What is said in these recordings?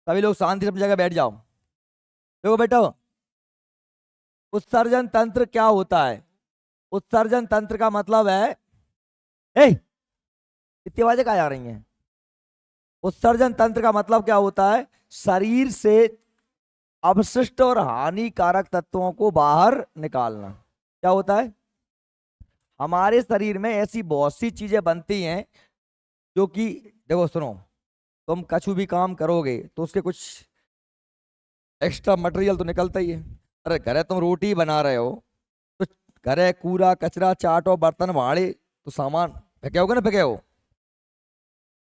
सभी लोग शांति से अपनी जगह बैठ जाओ। देखो बेटा, उत्सर्जन तंत्र क्या होता है? उत्सर्जन तंत्र का मतलब है, ए, इतनी आवाजें कहाँ जा रही हैं? उत्सर्जन तंत्र का मतलब क्या होता है? शरीर से अपशिष्ट और हानिकारक तत्वों को बाहर निकालना। क्या होता है? हमारे शरीर में ऐसी बहुत सी चीजें बनती हैं जो कि, देखो सुनो, तुम कछु भी काम करोगे तो उसके कुछ एक्स्ट्रा मटेरियल तो निकलता ही है। अरे घरे तुम रोटी बना रहे हो तो घरे कूड़ा कचरा चाटो बर्तन भाड़े तो सामान फेंके होगे ना, फेंके हो?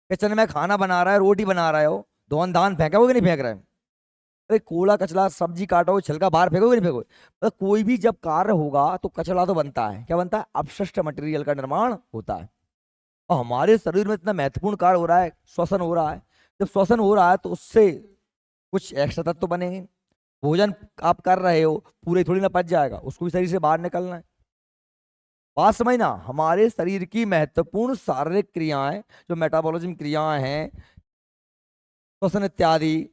किचन में खाना बना रहा है, रोटी बना रहे हो, धोन धान फेंके होगे नहीं फेंक रहे? अरे कूड़ा कचरा सब्जी काटो छिलका बाहर फेंकोगे नहीं फेंकोगे? मतलब कोई भी जब कार्य होगा तो कचरा तो बनता है। क्या बनता है? अपशिष्ट मटेरियल का निर्माण होता है। और हमारे शरीर में इतना महत्वपूर्ण कार्य हो रहा है, श्वसन हो रहा है। जब श्वसन हो रहा है तो उससे कुछ एक्स्ट्रा तत्व तो बनेंगे। भोजन आप कर रहे हो, पूरे थोड़ी ना पच जाएगा, उसको भी शरीर से बाहर निकलना है। बात समझना, हमारे शरीर की महत्वपूर्ण शारीरिक क्रियाएं, जो मेटाबॉलिज्म क्रियाएं हैं, श्वसन इत्यादि,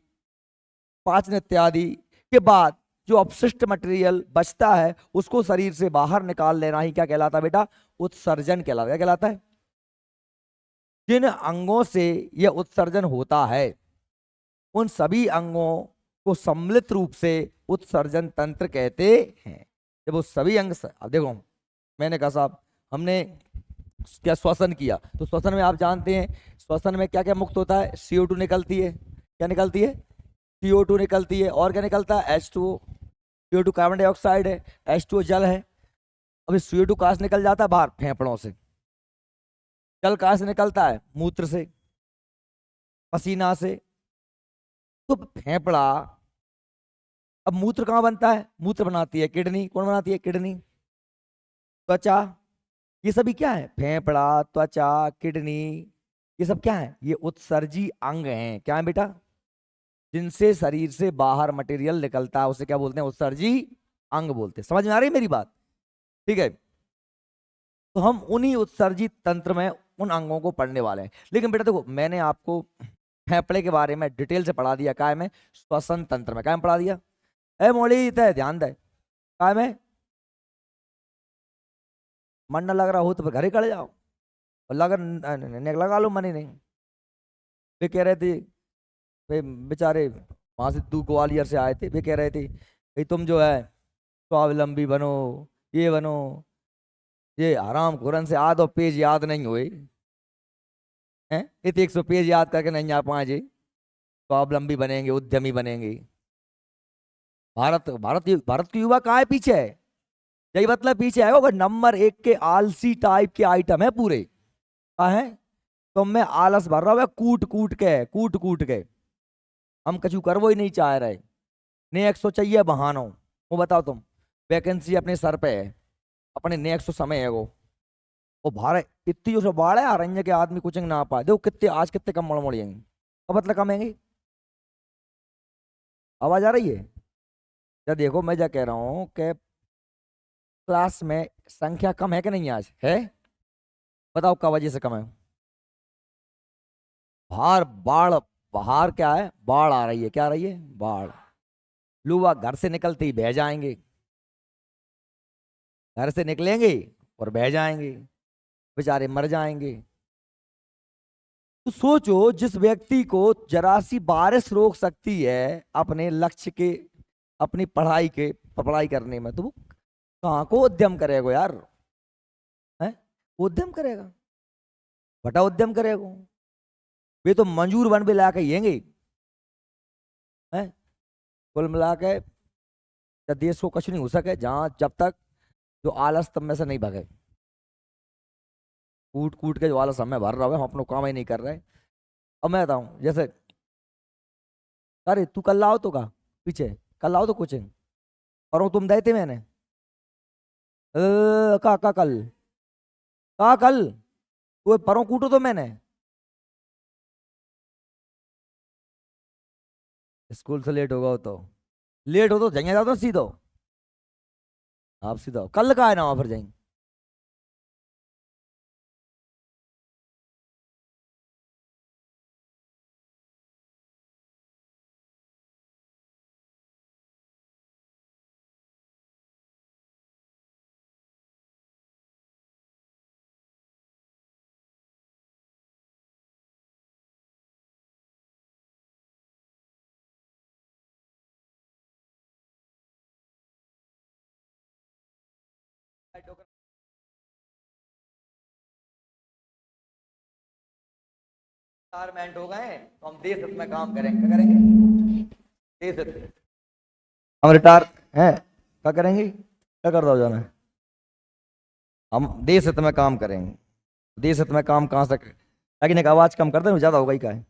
पाचन इत्यादि के बाद जो अपशिष्ट मटेरियल बचता है उसको शरीर से बाहर निकाल लेना ही क्या कहलाता है बेटा? उत्सर्जन कहलाता है। क्या कहलाता है? जिन अंगों से यह उत्सर्जन होता है उन सभी अंगों को सम्मिलित रूप से उत्सर्जन तंत्र कहते हैं। जब वो सभी अंग अब देखो, मैंने कहा साहब, हमने क्या श्वसन किया, तो श्वसन में आप जानते हैं श्वसन में क्या क्या मुक्त होता है? CO2 निकलती है। क्या निकलती है? CO2 निकलती है। और क्या निकलता है? H2O। CO2 कार्बन डाइऑक्साइड है, H2O जल है। अभी CO2 कहाँ से निकल जाता है? बाहर, फेफड़ों से। जल कहाँ से निकलता है? मूत्र से, पसीना से। तो फेफड़ा, अब मूत्र कहाँ बनता है? मूत्र बनाती है किडनी। कौन बनाती है? किडनी। त्वचा, ये सभी क्या है? फेफड़ा, त्वचा, किडनी, ये सब क्या है? ये उत्सर्जी अंग हैं। क्या है बेटा? जिनसे शरीर से बाहर मटेरियल निकलता है उसे क्या बोलते हैं? उत्सर्जी अंग बोलते हैं। समझ में आ रही है मेरी बात? ठीक है, तो हम उन्हीं उत्सर्जित तंत्र में उन अंगों को पढ़ने वाले हैं। लेकिन बेटा देखो, मैंने आपको फेफड़े के बारे में डिटेल से पढ़ा दिया। काय में? श्वसन तंत्र में। काय में पढ़ा दिया? ए मोड़ी तय ध्यान दे। काय में? मन न लग रहा हो तो फिर घर ही कर जाओ, और लगा लो, मन ही नहीं। वे कह रहे थे, वे बेचारे वहां से तू ग्वालियर से आए थे, वे कह रहे थे भाई तुम जो है स्वावलंबी बनो, ये बनो। ये हराम खुरन से आधो पेज याद नहीं हुए हैं, इतने 100 पेज याद करके नहीं आ पाए जी। स्वावलंबी बनेंगे, उद्यमी बनेंगे। भारत की युवा कहाँ है? पीछे है। यही मतलब पीछे है, वो नंबर 1 के आलसी टाइप के आइटम है पूरे। कहाँ है? तुम में आलस भर रहा है कूट कूट के, कूट कूट के। हम कछु कर वो ही नहीं चाह रहे। नेक्स्ट 100 चाहिए बहानो। वो बताओ तुम, वैकेंसी अपने सर पे है, अपने नेक्स्ट 100 समय है वो भारत इतनी जो बाढ़ है आ रही है कि आदमी कोचिंग ना पाए। देखो कितने आज कितने कम मोड़ेंगे, अब मतलब कम आएंगे। आवाज आ रही है? या देखो, मैं क्या कह रहा हूँ कि क्लास में संख्या कम है कि नहीं आज है? बताओ क्या वजह से कम है? बाहर बाढ़, बाहर क्या है? बाढ़ आ रही है। क्या आ रही है? बाढ़। लोग घर से निकलते ही बह जाएंगे, घर से निकलेंगे और बह जाएंगे, बेचारे मर जाएंगे। तो सोचो, जिस व्यक्ति को जरा सी बारिश रोक सकती है अपने लक्ष्य के, अपनी पढ़ाई करने में, तो वो कहाँ को उद्यम करेगा यार? है? उद्यम करेगा, बटा उद्यम करेगा। वे तो मंजूर वन भी ला के येंगे। है? कुल मिला के देश को कुछ नहीं हो सके जहां जब तक जो आलस तब में से नहीं भगे। कूट कूट के जो आलस हमें भर रहा है, हम अपना काम ही नहीं कर रहे। अब मैं बताऊं, जैसे अरे तू कल लाओ तो का पीछे, कल लाओ तो कोचिंग, और वो तुम दे थे मैंने का कल, का कल वो परों कूटो तो मैंने स्कूल से लेट होगा हो तो, लेट हो तो जाएंगे, जाओ तो सीधो, आप सीधा कल का है ना, वहां फिर जाएंगे। रिटायरमेंट हो गए तो हम देश हित में काम करेंगे। क्या करेंगे? देश हित। हम रिटायर हैं, क्या करेंगे? क्या कर दो जाना, हम देश हित में काम करेंगे। देश हित में काम कहाँ से लेकिन एक आवाज कम कर दे, ज्यादा होगा ही क्या है।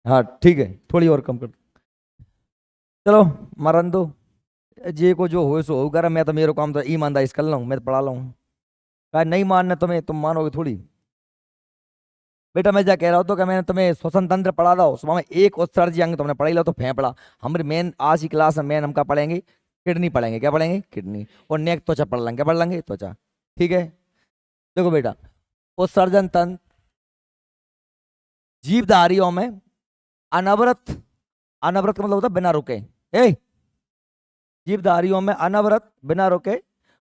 हाँ ठीक है, थोड़ी और कम कर। चलो मरन दो, जे को जो हो सो होगा। मैं तो मेरे काम तो ईमानदारी से कर लूँ, मैं तो पढ़ा लूँ। क्या नहीं मानना तुम्हें, तुम मानोगे थोड़ी। बेटा मैं क्या कह रहा हूँ तो, क्या मैंने तुम्हें श्वसन तंत्र पढ़ा था सुबह में, एक उत्सर्जी अंग तुमने पढ़ा ही लो तो फेंफड़ा। हमारे मेन आज की क्लास में मेन हम क्या पढ़ेंगे? किडनी पढ़ेंगे। क्या पढ़ेंगे? किडनी। और नेक त्वचा पढ़ लेंगे। क्या पढ़ लेंगे? त्वचा। ठीक है। देखो बेटा, उत्सर्जन तंत्र जीवधारियों में अनवरत, अनवरत का मतलब होता है बिना रुके। ए जीवधारियों में अनवरत बिना रुके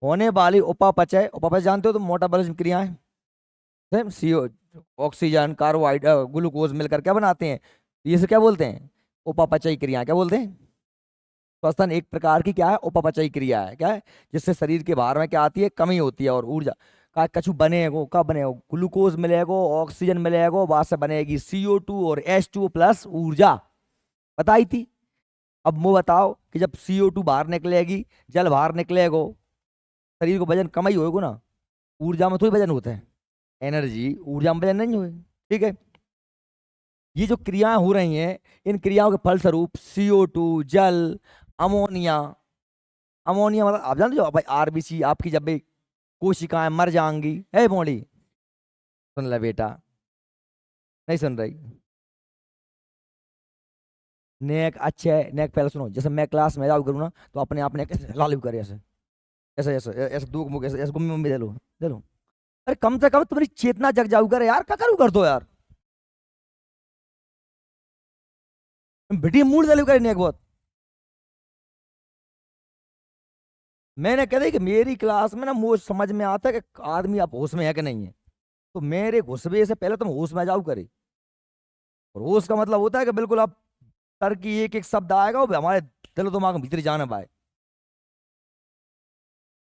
होने वाली उपापचय, उपापचय जानते हो तुम, मेटाबॉलिज्म क्रियाएं। सीओ, ऑक्सीजन, कार्बोहाइड्रेट, ग्लूकोज मिलकर क्या बनाते हैं? ये से क्या बोलते हैं? उपापचयी क्रिया। क्या बोलते हैं? श्वसन एक प्रकार की क्या है? उपापचयी क्रिया है। क्या है? जिससे शरीर के बाहर में क्या आती है? कमी होती है और ऊर्जा का कछु बनेगो। क्या बनेगो? ग्लूकोज मिलेगो, ऑक्सीजन मिलेगो, बाद से बनेगी CO2 और H2 प्लस ऊर्जा। बताई थी। अब वो बताओ कि जब CO2 बाहर निकलेगी, जल बाहर निकलेगो, शरीर को वजन कम ही होएगो ना, ऊर्जा में थोड़ी वजन होता है। एनर्जी ऊर्जा में वजन नहीं हुए। ठीक है। ये जो क्रियाएं हो रही हैं, इन क्रियाओं के फलस्वरूप CO2, जल, अमोनिया, अमोनिया मतलब आप जानते हो भाई, RBC आपकी जब भी कोशिकाएं मर जाएंगी। है मोड़ी, सुन ले बेटा, नहीं सुन रही? नेक अच्छे है, नेक पहले सुनो। जैसे मैं क्लास में जाओ करूँ ना, तो अपने आप ने लालू करे ऐसे ऐसे ऐसे ऐसे दो मुख ऐसे ऐसे गुम्मी दे लो, दे लो। अरे कम से कम तुम्हारी चेतना जग जाऊ करे यार, क्या करूँ कर दो यार। बेटी मूड दे करे नेक बहुत। मैंने कह दी कि मेरी क्लास में ना मुझे समझ में आता है कि आदमी आप होश में है कि नहीं है। तो मेरे घुसबे से पहले तुम होश में जाओ करे। और होश का मतलब होता है कि बिल्कुल आप सर की एक एक शब्द आएगा वो हमारे दिलो दिमाग में भीतर जाना पाए,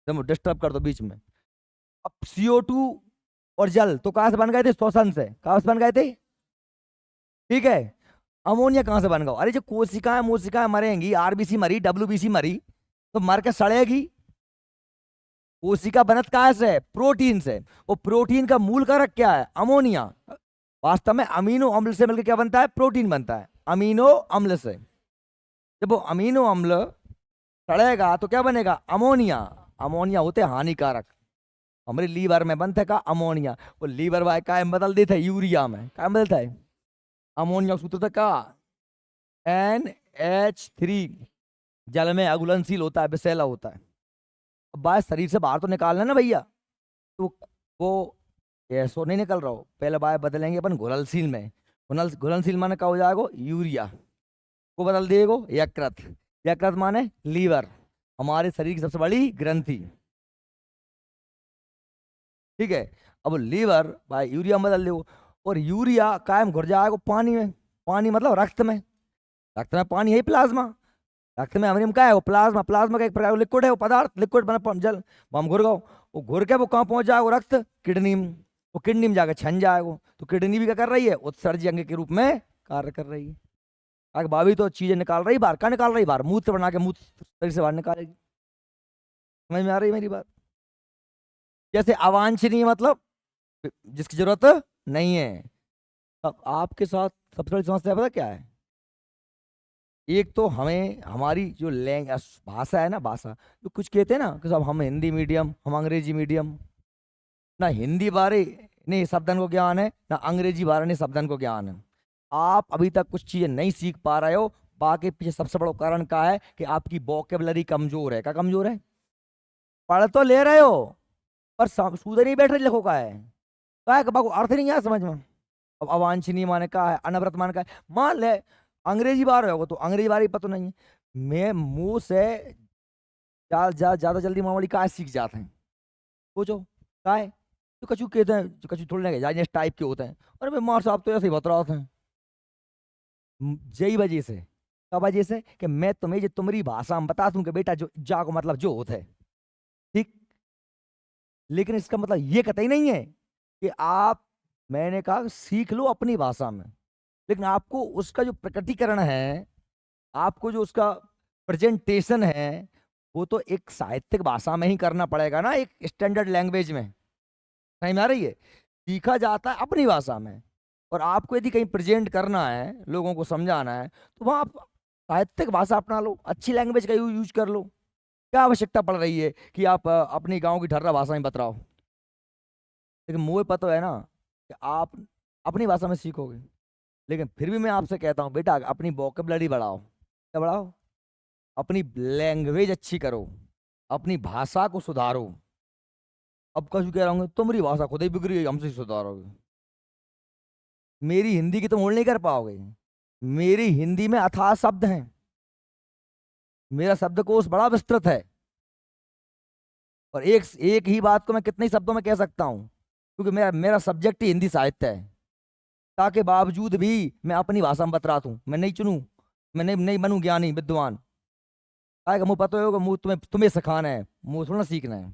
तुम डिस्टर्ब कर दो बीच में। अब CO2 और जल तो कहां से बन गए थे? श्वसन से। कहां से बन गए थे? ठीक है। अमोनिया कहां से बन गया? अरे जो कोशिकाएं मोशिकाएं मरेंगी, RBC मरी, WBC मरी, तो मर के सड़ेगी। कोशिका बनत कहां से है? प्रोटीन से। और प्रोटीन का मूल कारक क्या है? अमोनिया। वास्तव में अमीनो अम्ल से मिलकर क्या बनता है? प्रोटीन बनता है, अमीनो अम्ल से। जब वो अमीनो अम्ल सड़ेगा तो क्या बनेगा? अमोनिया। अमोनिया होते हैं हानिकारक। हमारे लीवर में बनता है का? अमोनिया। वो लीवर वाय का बदल देता है यूरिया में। क्या बदलता है? अमोनिया सूत्र था का NH3। जल में अघुलनशील होता है, विषैला होता है। अब बाहर शरीर से बाहर तो निकालना है ना भैया, तो वो ऐसो नहीं निकल रहा हो, पहले बाहर बदलेंगे अपन घुलनशील में। घुलनशील माने क्या हो जाएगा? यूरिया को बदल देगा यकृत। यकृत माने लीवर, हमारे शरीर की सबसे बड़ी ग्रंथि। ठीक है। अब लीवर भाई यूरिया में बदल दो, और यूरिया कायम घुर जाएगा पानी में। पानी मतलब रक्त में। रक्त में पानी है ही, प्लाज्मा। रक्त में अमोनियम का है? वो प्लाज्मा। प्लाज्मा का एक प्रकार लिक्विड है, वो पदार्थ लिक्विड बना जल। वो हम घुर गो, वो घुर के वो कहाँ पहुंच जाएगा? रक्त किडनी में। वो किडनी में जाकर छन जाएगा। तो किडनी भी क्या कर रही है? उत्सर्जी अंग के रूप में कार्य कर रही है। आगे भाभी तो चीजें निकाल रही बाहर। क्या निकाल रही बाहर? मूत्र बना के मूत्र शरीर से बाहर निकालेगी। समझ में आ रही है मेरी बात? जैसे अवांछनीय मतलब जिसकी जरूरत नहीं है। अब आपके साथ सबसे बड़ी समस्या पता क्या है? एक तो हमें हमारी जो लैंग भाषा है ना, भाषा जो कुछ कहते हैं ना कि सब हम हिंदी मीडियम, हम अंग्रेजी मीडियम। ना हिंदी बारे नहीं शब्दन को ज्ञान है, ना अंग्रेजी बारे नहीं शब्दन को ज्ञान है। आप अभी तक कुछ चीजें नहीं सीख पा रहे हो। बाकी पीछे सबसे बड़ा कारण क्या है? कि आपकी वोकेबलरी कमजोर है। क्या कमजोर है? पढ़ तो ले रहे हो पर सूझे नहीं बैठ रहे लिखो का है। क्या है कि बाको अर्थ नहीं आया समझ में। अब अवांछनीय माने का है, अनवरत माने का है। मान ले अंग्रेजी बार होगा तो अंग्रेजी बार ही पता नहीं है। मैं मुंह से ज्यादा जल्दी मामूली का सीख जाते हैं। सोचो का है जो कछु कहते हैं, जो कछु थोड़े ना जाइए टाइप के होते हैं। अरे मैं मार साहब तो ऐसे ही बता रहे हैं। यही वजह से, क्या वजह से? कि मैं तुम्हें जो तुम्हारी भाषा में बता दूं कि बेटा जो जा को मतलब जो होता है। ठीक। लेकिन इसका मतलब ये कतई नहीं है कि आप मैंने कहा सीख लो अपनी भाषा में, लेकिन आपको उसका जो प्रकटीकरण है, आपको जो उसका प्रेजेंटेशन है, वो तो एक साहित्यिक भाषा में ही करना पड़ेगा ना, एक स्टैंडर्ड लैंग्वेज में। समझ में आ रही है? सीखा जाता है अपनी भाषा में, और आपको यदि कहीं प्रेजेंट करना है, लोगों को समझाना है, तो वहां आप साहित्यिक भाषा अपना लो, अच्छी लैंग्वेज का यूज कर लो। क्या आवश्यकता पड़ रही है कि आप अपनी गांव की ठर्रा भाषा में बतराओ? लेकिन मुझे पता है ना कि आप अपनी भाषा में सीखोगे। लेकिन फिर भी मैं आपसे कहता हूँ बेटा, अपनी वोकेबलरी बढ़ाओ। क्या बढ़ाओ? अपनी लैंग्वेज अच्छी करो, अपनी भाषा को सुधारो। अब कछु कह रहा हूँ तुम्हारी भाषा खुद ही बिगड़ी है, हमसे सुधारोगे? मेरी हिंदी की तुम होल्ड नहीं कर पाओगे। मेरी हिंदी में अथाह शब्द हैं, मेरा शब्दकोश बड़ा विस्तृत है, और एक एक ही बात को मैं कितने ही शब्दों में कह सकता हूँ, क्योंकि मेरा मेरा सब्जेक्ट ही हिंदी साहित्य है। ताके बावजूद भी मैं अपनी भाषा में बतरा हूँ, मैं नहीं चुनूं, मैं नहीं बनूं ज्ञानी विद्वान। आएगा मुझे पता होगा, मुझे तुम्हें तुम्हें सिखाना है, मुझे थोड़ा सीखना है।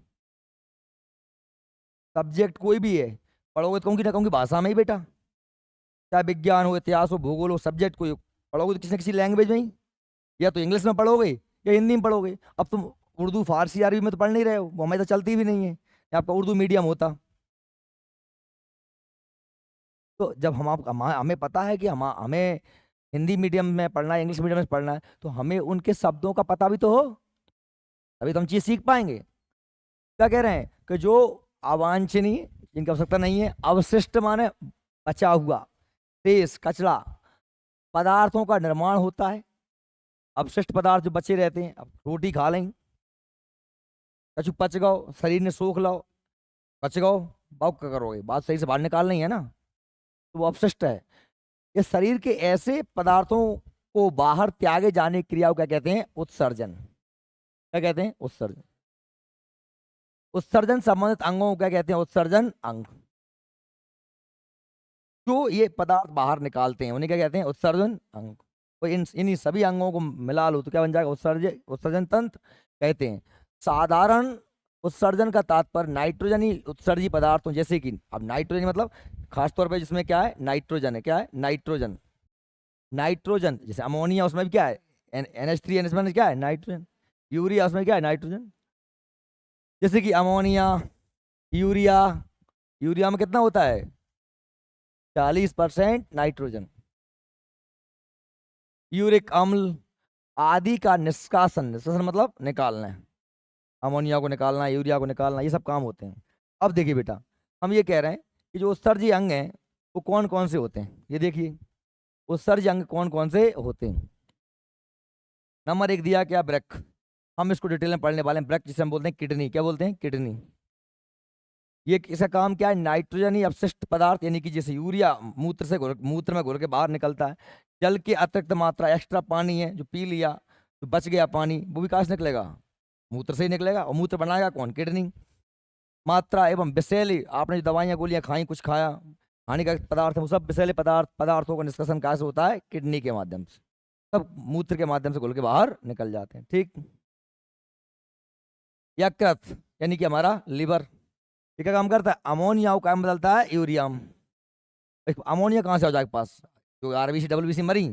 सब्जेक्ट कोई भी है, पढ़ोगे तो कहूँगी ना कहूँगी भाषा में ही बेटा। चाहे विज्ञान हो, इतिहास हो, भूगोल हो, सब्जेक्ट कोई पढ़ोगे तो किसी न किसी लैंग्वेज में ही, या तो इंग्लिश में पढ़ोगे या हिंदी में पढ़ोगे। अब तुम उर्दू फारसी अरबी में तो पढ़ नहीं रहे हो, वो हमें तो चलती भी नहीं है। या आपका उर्दू मीडियम होता, तो जब हमें पता है कि हमें हिंदी मीडियम में पढ़ना है, इंग्लिश मीडियम में पढ़ना है, तो हमें उनके शब्दों का पता भी तो हो, अभी तो हम चीज सीख पाएंगे। क्या कह रहे हैं कि जो अवांछनीय, जिनकी आवश्यकता नहीं है, अवशिष्ट माने बचा हुआ, शेष कचरा पदार्थों का निर्माण होता है। अपशिष्ट पदार्थ जो बचे रहते हैं, अब रोटी खा लें, कछु पच गओ, शरीर ने सोख लो, पच गओ, बाप क्या करोगे, बात सही से बाहर निकालनी है ना, तो वो अपशिष्ट है। ये शरीर के ऐसे पदार्थों को बाहर त्यागे जाने की क्रिया को क्या कहते हैं? उत्सर्जन। क्या कहते हैं? उत्सर्जन। उत्सर्जन संबंधित अंगों को क्या कहते हैं? उत्सर्जन अंग। जो ये पदार्थ बाहर निकालते हैं उन्हें क्या कहते हैं? उत्सर्जन अंग। तो इन्हीं सभी अंगों को मिला लो तो क्या बन जाएगा? उत्सर्जन तंत्र कहते हैं। साधारण उत्सर्जन का तात्पर्य नाइट्रोजनी उत्सर्जी पदार्थों, जैसे कि अब नाइट्रोजन मतलब खासतौर पर जिसमें क्या है? नाइट्रोजन है। क्या है? नाइट्रोजन। नाइट्रोजन जैसे अमोनिया, उसमें भी क्या है? NH3 में क्या है? नाइट्रोजन। यूरिया, उसमें क्या है? नाइट्रोजन। जैसे कि अमोनिया, यूरिया, यूरिया में कितना होता है? 40% नाइट्रोजन। यूरिक अम्ल आदि का निष्कासन, निष्कासन मतलब निकालना है, अमोनिया को निकालना, यूरिया को निकालना, ये सब काम होते हैं। अब देखिए बेटा, हम ये कह रहे हैं कि जो उत्सर्जी अंग हैं वो कौन कौन से होते हैं, ये देखिए उत्सर्जी अंग कौन कौन से होते हैं। नंबर एक दिया क्या? ब्रक। हम इसको डिटेल में पढ़ने वाले हैं। ब्रक जिसे हम बोलते हैं किडनी। क्या बोलते हैं? किडनी। ये इसका काम क्या है? नाइट्रोजनी अपशिष्ट पदार्थ, यानी कि जैसे यूरिया मूत्र में घुल के बाहर निकलता है, जल की अतिरिक्त मात्रा, एक्स्ट्रा पानी है जो पी लिया, जो बच गया पानी, वो भी कहाँ से निकलेगा? मूत्र से ही निकलेगा। और मूत्र बनाएगा कौन? किडनी। मात्रा एवं विषैली, आपने जो दवाइयाँ गोलियां खाई, कुछ खाया, हानिकारक पदार्थ है, वो सब विषैले पदार्थों का निष्कासन कहाँ से होता है? किडनी के माध्यम से। सब मूत्र के माध्यम से घुल के बाहर निकल जाते हैं। ठीक। यकृत यानी कि हमारा लीवर, ये क्या काम करता है? अमोनिया को काम बदलता है यूरिया में। अमोनिया कहाँ से हो जाए पास? जो RBC WBC मरी,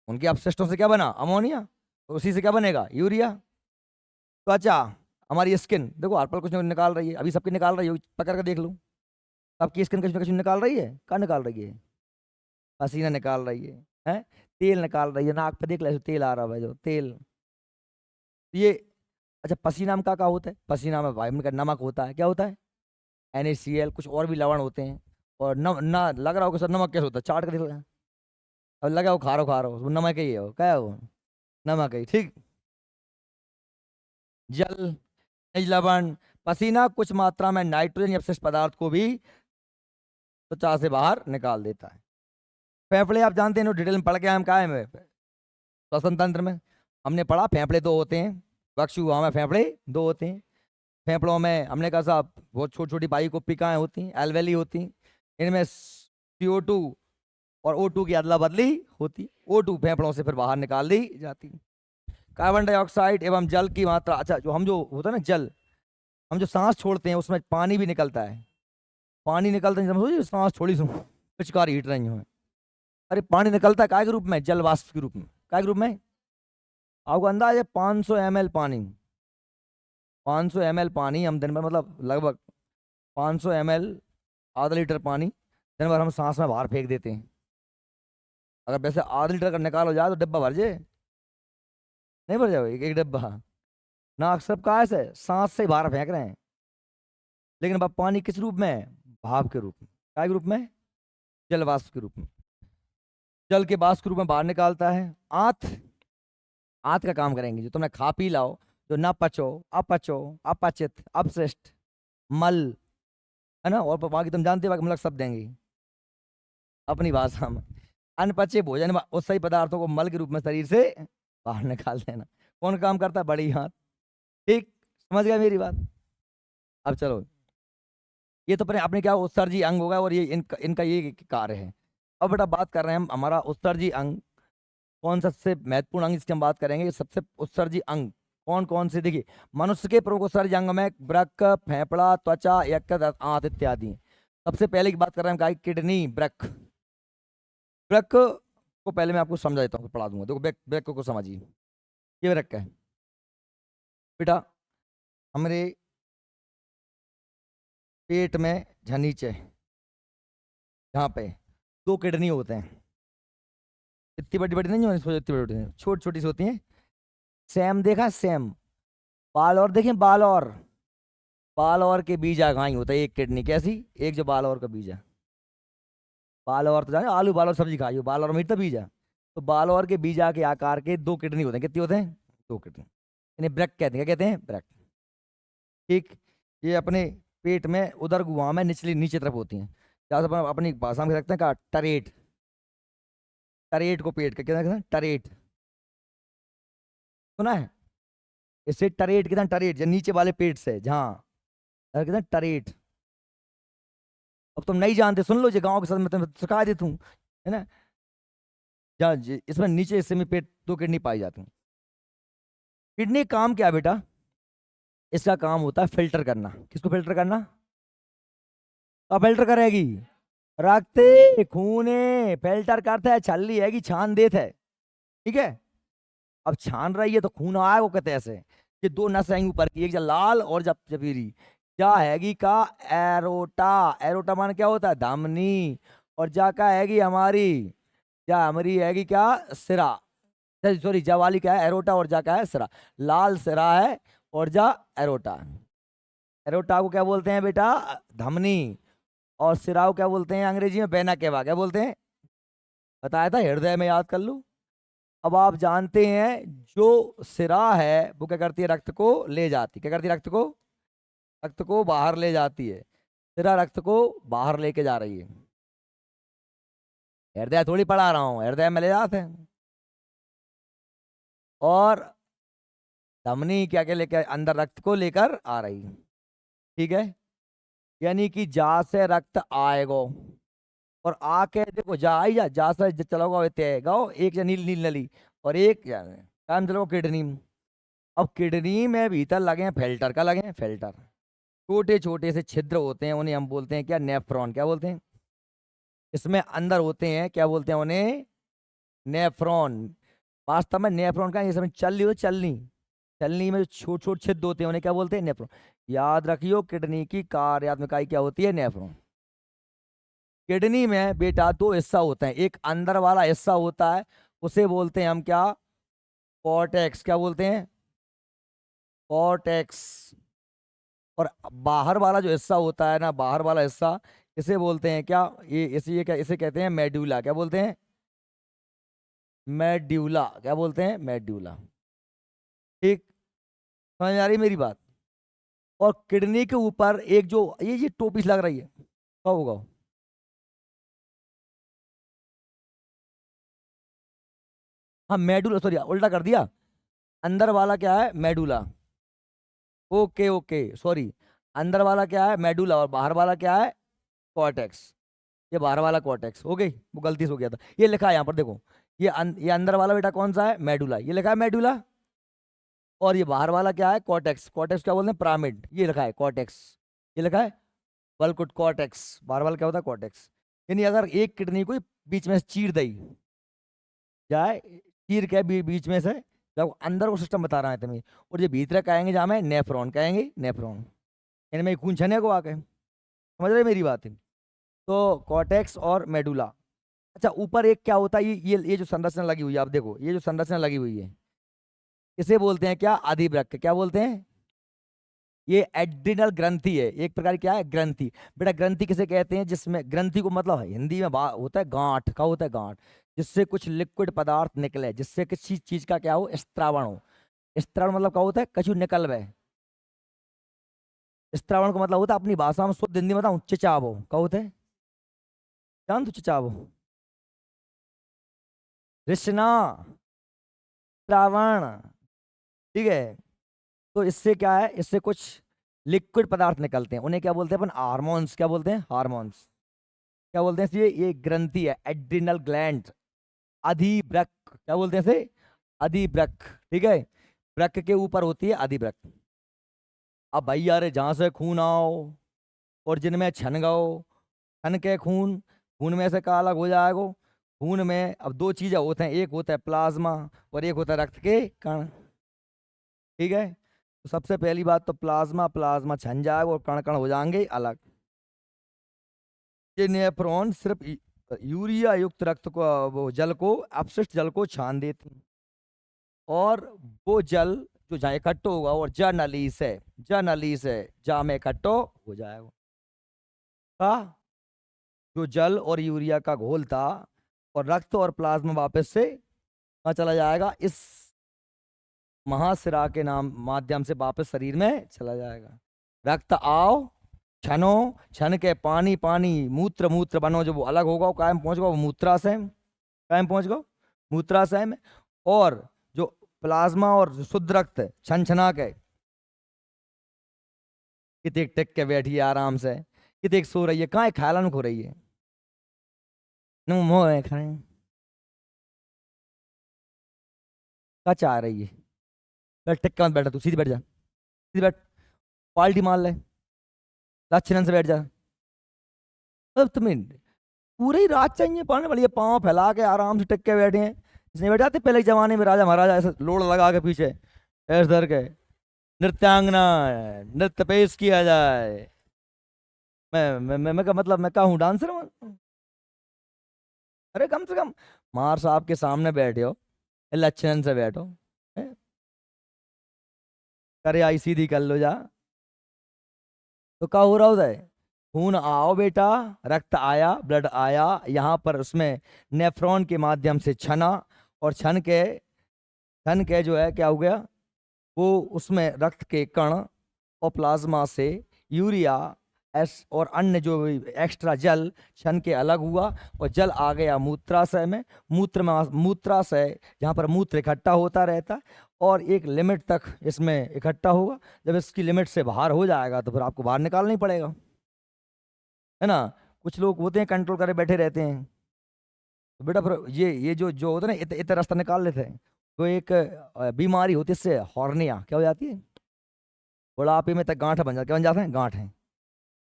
उनके अपशिष्टों से क्या बना? अमोनिया। तो उसी से क्या बनेगा? यूरिया। तो अच्छा, हमारी स्किन देखो हर पल कुछ ना कुछ निकाल रही है, अभी सबकी निकाल रही है, पकड़ कर देख लो, सबकी स्किन कुछ ना कुछ निकाल रही है। क्या निकाल रही है? पसीना निकाल रही है? तेल निकाल रही है, नाक पे देख ले तेल आ रहा है, जो तेल ये। अच्छा, पसीना में क्या होता है? पसीना में वायुमंडल का नमक होता है। क्या होता है? NaCl, कुछ और भी लवण होते हैं। और ना लग रहा हो कि सर नमक कैसे होता है, चाट कर देख लो, अब लगा वो खा रहा हो, वो नमक ही है, वो क्या है? वो नमक है। ठीक। जल, खनिज लवण, पसीना कुछ मात्रा में नाइट्रोजन अपशिष्ट पदार्थ को भी त्वचा से बाहर निकाल देता है। फेफड़े आप जानते हैं, डिटेल में पढ़ के आए हम, क्या है श्वसन तंत्र में हमने पढ़ा, फेफड़े दो होते हैं, वक्षुआ में फेफड़े दो होते हैं। फेफड़ों में हमने कहा साहब बहुत छोटी छोटी बायोकोपिकाएं होती हैं, एल्वेली होती हैं, इनमें CO2 और O2 की अदला बदली होती। O2 फेफड़ों से फिर बाहर निकाल दी जाती। कार्बन डाइऑक्साइड एवं जल की मात्रा, अच्छा जो हम जो होता है ना जल, हम जो सांस छोड़ते हैं उसमें पानी भी निकलता है। पानी निकलता है, समझो सांस छोड़ी सो पिचकारी हिट रही हूँ। अरे पानी निकलता है काय के रूप में? जल वाष्प के रूप में। काय के रूप में? आपको अंदाज है 500 ml पानी, 500 ml पानी हम दिन भर, मतलब लगभग 500 ml, आधा लीटर पानी दिन भर हम सांस में बाहर फेंक देते हैं। अगर वैसे आधा लीटर का निकालो जाए तो डिब्बा भर जाए, नहीं भर जाओ एक डिब्बा। नाक सब का ऐसे सांस से ही बाहर फेंक रहे हैं। लेकिन अब पानी किस रूप में है? भाप के रूप में। क्या के रूप में? जल वाष्प के रूप में। जल के वाष्प के रूप में बाहर निकालता है। आंत, आंत का काम करेंगे, जो तुमने खा पी लाओ, जो न पचो, अपचो, अपचित, अपशिष्ट, मल, है ना, और बाकी तुम जानते हो बाकी मतलब सब देंगे अपनी भाषा में। अनपचे भोजन व उत्सही पदार्थों को मल के रूप में शरीर से बाहर निकाल देना। कौन काम करता है? बड़ी हाथ। ठीक, समझ गया मेरी बात? अब चलो, ये तो अपने अपने क्या उत्सर्जी अंग होगा, और ये इनका ये कार्य है। अब बेटा बात कर रहे हैं हम हमारा उत्सर्जी अंग, कौन सबसे महत्वपूर्ण अंग इसकी हम बात करेंगे। सबसे उत्सर्जी अंग कौन कौन से? देखिए, मनुष्य के प्रमुख उत्सर्जी अंग में वृक्क, फेफड़ा, त्वचा, यकृत, आंत इत्यादि हैं। सबसे पहले की बात कर रहे हैं हम क्या? किडनी, वृक्क। वृक्क को पहले मैं आपको समझा देता हूँ, पढ़ा दूंगा। देखो वृक्क को समझिए। ये वृक्क है बेटा, हमारे पेट में नीचे यहाँ पे 2 किडनी होते हैं। इतनी बड़ी बड़ी नहीं होती, इतनी बड़ी बड़ी छोटी छोटी सी होती हैं। सेम देखा? सेम बाल और देखें, बाल और के बीजा कहाँ ही होता है एक किडनी। कैसी? एक जो बाल और का बीजा, बाल और तो जाने आलू बाल और सब्जी खाई हो, बाल और मीट तो बीजा, तो बाल और के बीजा के आकार के 2 किडनी होते हैं। कितनी होते हैं? 2 किडनी। इन्हें ब्रैक कहते हैं। क्या कहते हैं? ब्रैक। ठीक, ये अपने पेट में उदर गुहा में निचली नीचे तरफ होती हैं। क्या अपनी भाषा में रखते हैं का? टरेट। टरेट को पेट का क्या कहते हैं? टरेट। सुना है? इससे टरेट कहते हैं, टरेट जो नीचे वाले पेट से, जहाँ कहते हैं टरेट। अब तुम नहीं जानते, सुन लो, जो गाँव के साथ मैं तुम्हें सिखा देता हूँ, है ना। जहाँ इसमें नीचे हिस्से में पेट 2 किडनी पाई जाती हैं। किडनी काम क्या है बेटा? इसका काम होता है फिल्टर करना। किसको फिल्टर करना? अब फिल्टर करेगी रखते खूने, फिल्टर करता है, छलनी है कि छान देत है। ठीक है, अब छान रही है तो खून आएगा, वो कहते हैं ऐसे कि 2 नस आएंगी ऊपर की, एक जब लाल और जब जबीरी। क्या हैगी का? एरोटा। एरोटा मान क्या होता है? धमनी। और जा का हैगी हमारी, जा हमारी हैगी क्या? सिरा। सॉरी, जा वाली क्या है? एरोटा। और जा का है? सिरा। लाल सिरा है और जा एरोटा। एरोटा को क्या बोलते हैं बेटा? धमनी। और सिरा को क्या बोलते हैं अंग्रेजी में? Vena cava. क्या बोलते हैं? बताया था, हृदय में याद कर लूं। अब आप जानते हैं जो सिरा है वो क्या करती है? रक्त को ले जाती। क्या करती है? रक्त को, रक्त को बाहर ले जाती है। सिरा रक्त को बाहर लेके जा रही है। हृदय थोड़ी पढ़ा रहा हूं, हृदय में ले जाते हैं। और धमनी क्या क्या लेकर अंदर रक्त को लेकर आ रही है। ठीक है, यानी कि जा से रक्त आएगो, और आके देखो जा आई, जा से चलोगा होते गाओ, एक या नील नील नली, और एक काम चलो किडनी में। अब किडनी में भीतर लगे हैं फिल्टर। का लगे हैं? फिल्टर। छोटे छोटे से छिद्र होते हैं, उन्हें हम बोलते हैं क्या? नेफ्रॉन। क्या बोलते हैं? इसमें अंदर होते हैं, क्या बोलते हैं उन्हें? नेफ्रॉन। वास्तव में नेफ्रॉन का ये समय चलनी हो, चलनी, चलनी में जो छोटे छोटे छिद्र होते हैं उन्हें क्या बोलते हैं? नेफ्रॉन। याद रखियो, किडनी की कार्यात्मक इकाई क्या होती है? नेफ्रॉन। किडनी में बेटा 2 हिस्सा होते हैं। एक अंदर वाला हिस्सा होता है, उसे बोलते हैं हम क्या? कॉर्टेक्स। क्या बोलते हैं? कॉर्टेक्स। और बाहर वाला जो हिस्सा होता है ना, बाहर वाला हिस्सा, इसे बोलते हैं क्या? ये क्या, इसे कहते हैं मेड्यूला। क्या बोलते हैं? मेड्यूला। क्या बोलते हैं? मेड्यूला। ठीक, समझ में आ रही है मेरी बात? और किडनी के ऊपर एक जो ये टोपी लग रही है, क्या होगा? हाँ मेडुला, सॉरी उल्टा कर दिया। अंदर वाला क्या है? मेडुला। Okay okay, sorry. अंदर वाला क्या है? मेडुला। और बाहर वाला क्या है? कॉर्टेक्स। ये बाहर वाला कॉर्टेक्स हो गई, वो गलती से हो गया था। ये लिखा है यहाँ पर देखो, ये अंदर वाला बेटा कौन सा है? मेडुला। ये लिखा है मेडुला। और ये बाहर वाला क्या है? कॉर्टेक्स। कॉर्टेक्स क्या बोलते हैं? पिरामिड। ये लिखा है कॉर्टेक्स। ये लिखा है बल्कुट कॉर्टेक्स, बारबल क्या होता है? कॉर्टेक्स। यानी अगर एक किडनी को बीच में से चीर दई जाए, चीर के बीच में से, जब अंदर वो सिस्टम बता रहा है तुम्हें, और ये भीतर कहेंगे जहाँ में नेफ्रॉन, कहेंगे नेफ्रॉन, यानी मैं खून छने को आके, समझ रहे मेरी बात है? तो कॉर्टेक्स और मेडुला। अच्छा, ऊपर एक क्या होता है, ये जो संरचना लगी हुई है, आप देखो ये जो संरचना लगी हुई है, इसे बोलते हैं क्या? अधिवृक्क। क्या बोलते हैं? ये एड्रिनल ग्रंथि है, एक प्रकार की क्या है? ग्रंथि। बेटा ग्रंथि किसे कहते हैं? जिसमें ग्रंथि को मतलब हिंदी में होता है गांठ का, होता है गांठ, जिससे कुछ लिक्विड पदार्थ निकले, जिससे किसी चीज का क्या हो? स्त्रावण हो। स्त्रावण मतलब क्या होता है? कछु निकल बे। स्त्रावण का मतलब होता है अपनी भाषा में शुद्ध हिंदी में बताऊं, चिचावो। क्या होता है? जान तू चिचावो? कृष्णा, श्रावण, ठीक है। तो इससे क्या है? इससे कुछ लिक्विड पदार्थ निकलते हैं, उन्हें क्या बोलते हैं अपन? हार्मोन्स। क्या बोलते हैं? हार्मोन्स। क्या बोलते हैं इसलिए? ये ग्रंथि है, एड्रिनल ग्लैंड, अधिवृक्क। क्या बोलते हैं इसे? अधिवृक्क, ठीक है। वृक्क के ऊपर होती है अधिवृक्क। अब भाई यार, जहां से खून आओ और जिनमें छन गओ, छन के खून, खून में से का अलग हो जाएगा। खून में अब दो चीजें होते हैं, एक होता है प्लाज्मा और एक होता है रक्त के कण, ठीक है। तो सबसे पहली बात तो प्लाज्मा, प्लाज्मा छन जाएगा और कण कण हो जाएंगे अलग। ये नेफ्रॉन सिर्फ यूरिया युक्त रक्त को, वो जल को, अपशिष्ट जल को छान देती हैं। और वो जल जो जहाँ इकट्ठा होगा और जनली से जा में इकट्ठा हो जाएगा। का जो जल और यूरिया का घोल था और रक्त और प्लाज्मा वापस से कहाँ चला जाएगा? इस महाशिरा के नाम माध्यम से वापस शरीर में चला जाएगा। रक्त आओ, छनो, छन के पानी पानी, मूत्र मूत्र बनो, जो वो अलग होगा वो कायम पहुंच गो, वो मूत्राशय में, कायम पहुंच गो मूत्राशय में। और जो प्लाज्मा और जो शुद्ध रक्त छन छना के, कितने टिक के बैठी है आराम से, कितने सो रही है, कहाँ है? ख्यालन खो रही है, नो मोह है खाए, क्या चाह रही है? बैठ, टिक के मत बैठा, तू सीधी बैठ जा, सीधी बैठ, पाल्टी मार ले, लक्षण से बैठ जा। मतलब तुम्हें पूरी ही रात चाहिए पढ़ने वाली है, पाँव फैला के आराम से टिक के बैठे हैं। जिसने बैठा थे पहले के जमाने में राजा महाराजा, ऐसे लोड़ लगा के पीछे ऐसे धर के, नृत्यांगना, नृत्य पेश किया जाए। मैं का मतलब मैं क्या हूँ? डांसर हूँ? अरे कम से कम मार साहब के सामने बैठे हो, लक्षण से बैठो, हैं? करे आई सीधी कर लो जा। तो क्या हो रहा होता है? खून आओ बेटा, रक्त आया, ब्लड आया, यहाँ पर उसमें नेफ्रॉन के माध्यम से छना, और छन के जो है क्या हो गया? वो उसमें रक्त के कण और प्लाज्मा से यूरिया एस और अन्य जो भी एक्स्ट्रा जल छन के अलग हुआ, और जल आ गया मूत्राशय में। मूत्राशय जहाँ पर मूत्र इकट्ठा होता रहता है, और एक लिमिट तक इसमें इकट्ठा होगा। जब इसकी लिमिट से बाहर हो जाएगा तो फिर आपको बाहर निकालना ही पड़ेगा, है ना। कुछ लोग होते हैं कंट्रोल करे बैठे रहते हैं, तो बेटा फिर ये जो जो होता है ना, इतना रास्ता निकाल लेते हैं। तो एक बीमारी होती है, इससे हॉर्निया क्या हो जाती है? बुढ़ापे में तक गांठ बन जाते, क्या बन जाते हैं? गांठ है,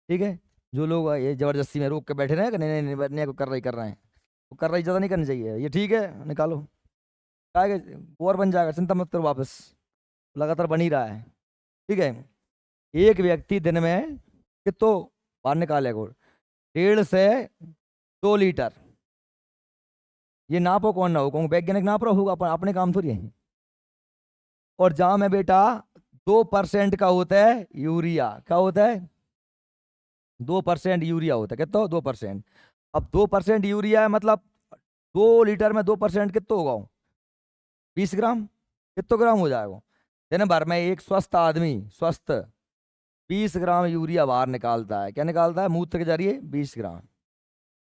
ठीक है। जो लोग ये जबरदस्ती में रोक के बैठे रहे कि नहीं नहीं नहीं, नहीं को कर रहे हैं, वो कर रही ज़्यादा नहीं करनी चाहिए, ये ठीक है निकालो, क्या है कि और बन जाएगा, चिंता मत करो, वापस लगातार बन ही रहा है, ठीक है। एक व्यक्ति दिन में कितो बाहर निकालेगा? 1.5 से 2 लीटर। ये नापो कौन ना हो, कौन वैज्ञानिक नाप रहा होगा, अपने काम थोड़ी है। और जहां में बेटा 2% का होता है यूरिया, क्या होता है? 2% यूरिया होता है, कितना? 2%। अब 2% यूरिया है, मतलब 2 लीटर में 2% कितना होगा? 20 ग्राम। कितना ग्राम हो जाएगा? दिन भर में एक स्वस्थ आदमी, स्वस्थ, 20 ग्राम यूरिया बाहर निकालता है। क्या निकालता है? मूत्र के जरिए 20 ग्राम।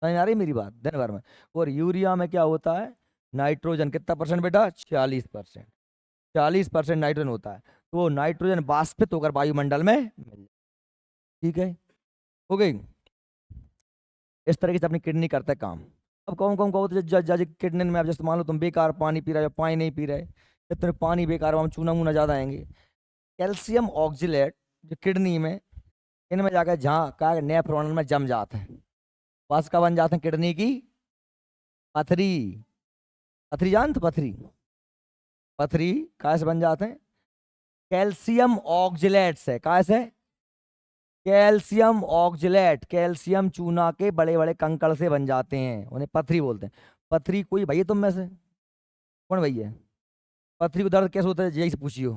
समझ आ रही मेरी बात? दिन भर में। और यूरिया में क्या होता है? नाइट्रोजन कितना परसेंट बेटा? 40%। 40% नाइट्रोजन होता है। तो वो नाइट्रोजन वाष्पित होकर वायुमंडल में मिल जाए, ठीक है, हो गई। इस तरीके से अपनी किडनी करता है काम। अब कौन कौन कहो तो जज किडनी में, आप जैसे मान लो तुम बेकार पानी पी रहे हो, पानी नहीं पी रहे, इतने पानी बेकार, हम चूना मूना ज़्यादा आएंगे। कैल्शियम ऑक्जिलेट जो किडनी में इनमें जाकर जहाँ का नेफ्रॉन में जम जाते हैं, बस का बन जाते हैं किडनी की पथरी। पथरी जानते, पथरी, पथरी काय से बन जाते हैं? कैल्शियम ऑक्जेलेट से। काय से? कैल्शियम ऑक्जेलेट, कैल्शियम चूना के बड़े बड़े कंकड़ से बन जाते हैं, उन्हें पथरी बोलते हैं। पथरी कोई भैया तुम में से कौन भैया? पथरी को दर्द कैसे होता है यही से पूछियो।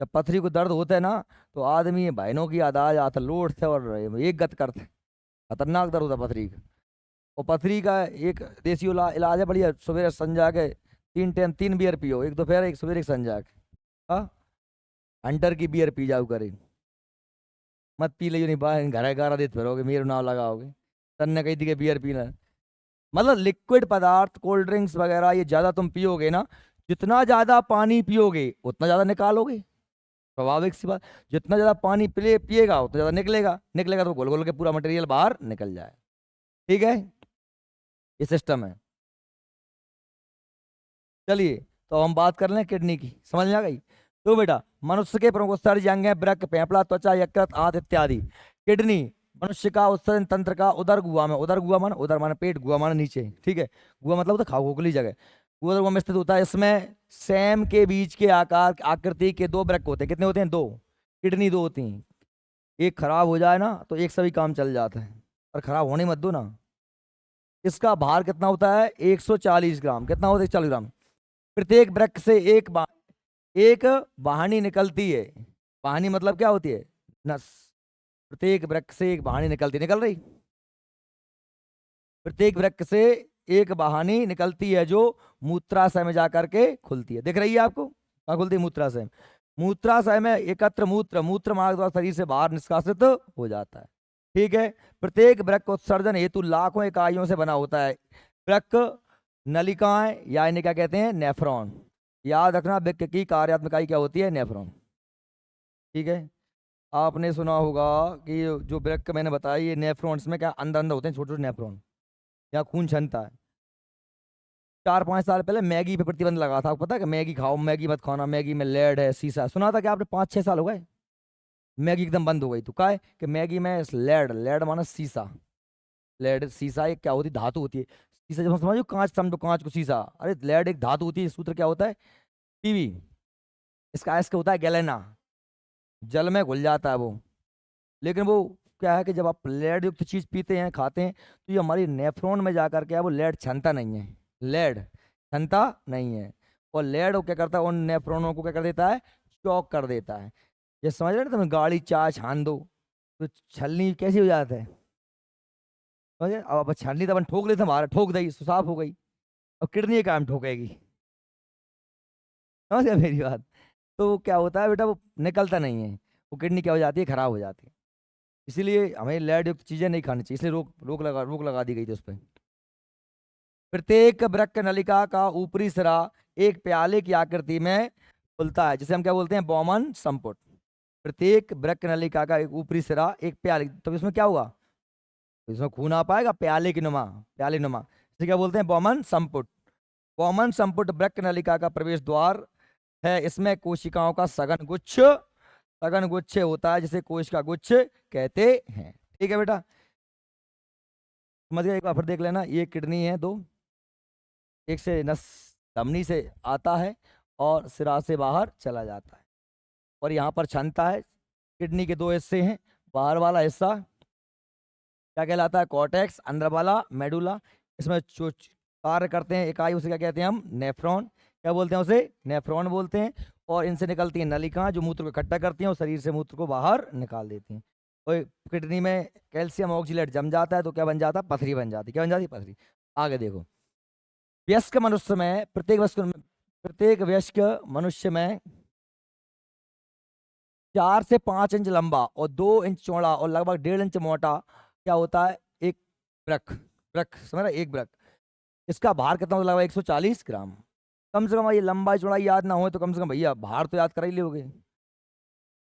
जब पथरी को दर्द होता है ना, तो आदमी बहनों की आदाज आता लोट थे और एक गत करते। खतरनाक दर्द होता है पथरी का। और पथरी का एक देसी इलाज है बढ़िया, सवेरे संजा के 3 टाइम 3 बियर पियो, एक दोपहर एक सवेरे एक संजा के। हाँ, हंटर की बियर पी जाओ करे, मत पी लियो नहीं बाहर घर गारा देते फिरोगे, मेरे नाम लगाओगे। तन ने कही थी कि बियर पीना। मतलब लिक्विड पदार्थ, कोल्ड ड्रिंक्स वगैरह ये ज्यादा तुम पियोगे ना, जितना ज्यादा पानी पियोगे उतना ज्यादा निकालोगे, स्वाभाविक सी बात। जितना ज्यादा पानी पिएगा उतना ज्यादा निकलेगा, निकलेगा तो गोल गोल के पूरा मटेरियल बाहर निकल जाए। ठीक है, ये सिस्टम है। चलिए, तो हम बात कर लें किडनी की, समझ में आ गई? तो बेटा, मनुष्य के प्रमुख उत्सर्जी अंग है वृक्क, फेफड़ा, त्वचा, यकृत, आंत इत्यादि। किडनी मनुष्य का उत्सर्जन तंत्र का उदर गुहा में, उदर गुहा माने उदर माने पेट, गुहा माने नीचे, ठीक है। गुहा मतलब होता है खोखली जगह, उदर गुहा में स्थित होता है। इसमें सैम के बीच के आकार आकृति के 2 वृक्क होते हैं। कितने होते हैं? 2। किडनी 2 होती हैं। एक खराब हो जाए ना तो एक सभी काम चल जाता है, पर खराब होने मत दो ना। इसका भार कितना होता है? 140 ग्राम। कितना होता है? 40 ग्राम। प्रत्येक वृक्क से एक वाहिनी निकलती है। वाहिनी मतलब क्या होती है? नस। प्रत्येक वृक्क से एक वाहिनी निकलती, निकल रही। प्रत्येक वृक्क से एक वाहिनी निकलती है जो मूत्राशय में जाकर के खुलती है। दिख रही है आपको? कहाँ खुलती है? मूत्राशय में। मूत्राशय में एकत्र मूत्र मार्ग द्वारा शरीर से बाहर निष्कासित हो जाता है। ठीक है। प्रत्येक वृक्क उत्सर्जन हेतु लाखों इकाइयों से बना होता है। वृक्क नलिकाएं या इन्हें क्या कहते हैं? नेफ्रॉन। याद रखना, वृक्क की कार्यात्मक इकाई क्या होती है? नेफ्रॉन। ठीक है। आपने सुना होगा कि जो वृक्क मैंने बताया ये नेफ्रॉन्स में क्या अंदर अंदर होते हैं, छोटे छोटे नेफ्रॉन, या खून छनता है। 4-5 साल पहले मैगी पे प्रतिबंध लगा था, आपको पता है कि मैगी खाओ, मैगी मत खाना, मैगी में लेड है, सीसा है। सुना था कि आपने? 5-6 साल हो गए मैगी एकदम बंद हो गई। तो क्या है कि मैगी में लेड, लेड माना सीसा, लेड सीसा एक क्या होती? धातु होती है। सीसा जब हम समझो कांच, समझो कांच को सीसा, अरे लेड एक धातु होती है। सूत्र क्या होता है? पीवी। इसका आयस्क होता है गैलेना, जल में घुल जाता है वो। लेकिन वो क्या है कि जब आप लेड युक्त चीज पीते हैं, खाते हैं, तो ये हमारी नेफ्रॉन में जाकर के वो लेड क्षमता नहीं है, लेड क्षमता नहीं है। और लेड वो क्या करता है? उन नेफ्रॉनों को क्या कर देता है? चौक कर देता है। ये समझ रहे ना? तुम्हें गाड़ी चाय छान दो तो छलनी कैसी हो जाता है? समझे? अब छलनी तो अपन ठोक लेते हमारा, ठोक दी तो साफ हो गई। और किडनी काम ठोकेगी। समझ गया मेरी बात? तो क्या होता है बेटा, वो निकलता नहीं है, वो किडनी क्या हो जाती है? खराब हो जाती है। इसीलिए हमें लेड युक्त चीजें नहीं खानी चाहिए, इसलिए रोक लगा दी गई थी उस पर। प्रत्येक वृक्क नलिका का ऊपरी सिरा एक प्याले की आकृति में खुलता है, जिसे हम क्या बोलते हैं? बॉमन संपुट। प्रत्येक वृक्क नलिका का एक ऊपरी सिरा एक प्याले, तो इसमें क्या हुआ? तो इसमें खून आ पाएगा प्याले की नुमा, प्याले नुमा। इसे क्या बोलते हैं? बॉमन संपुट। बॉमन संपुट वृक्क नलिका का प्रवेश द्वार है। इसमें कोशिकाओं का सघन गुच्छ होता है, जिसे कोश का गुच्छ कहते हैं। ठीक है बेटा, समझ गए? एक बार फिर देख लेना, ये किडनी है 2, एक से नस धमनी से आता है और सिरा से बाहर चला जाता है। और यहाँ पर क्षमता है। किडनी के 2 हिस्से हैं। बाहर वाला हिस्सा क्या कहलाता है? कॉर्टेक्स, अंदर वाला मेडुला। इसमें जो कार्य करते हैं इकाई, उसे क्या कहते हैं हम? नेफ्रॉन। क्या बोलते हैं उसे? नेफ्रॉन बोलते हैं। और इनसे निकलती हैं नलिकाएं जो मूत्र को इकट्ठा करती हैं और शरीर से मूत्र को बाहर निकाल देती हैं। और किडनी में कैल्शियम ऑक्जेलेट जम जाता है तो क्या बन जाता है? पथरी बन जाती है। क्या बन जाती है? पथरी। आगे देखो, वयस्क मनुष्य में प्रत्येक वयस्क मनुष्य में 4 से 5 इंच लंबा और 2 इंच चौड़ा और लगभग 1.5 इंच मोटा क्या होता है? एक वृक्क। वृक्क समझ रहे? एक वृक्क। इसका भार कितना होता है? लगभग 140 ग्राम। कम से कम ये लंबाई चौड़ाई याद ना हो तो कम से कम भैया भार तो याद कर ही लोगे।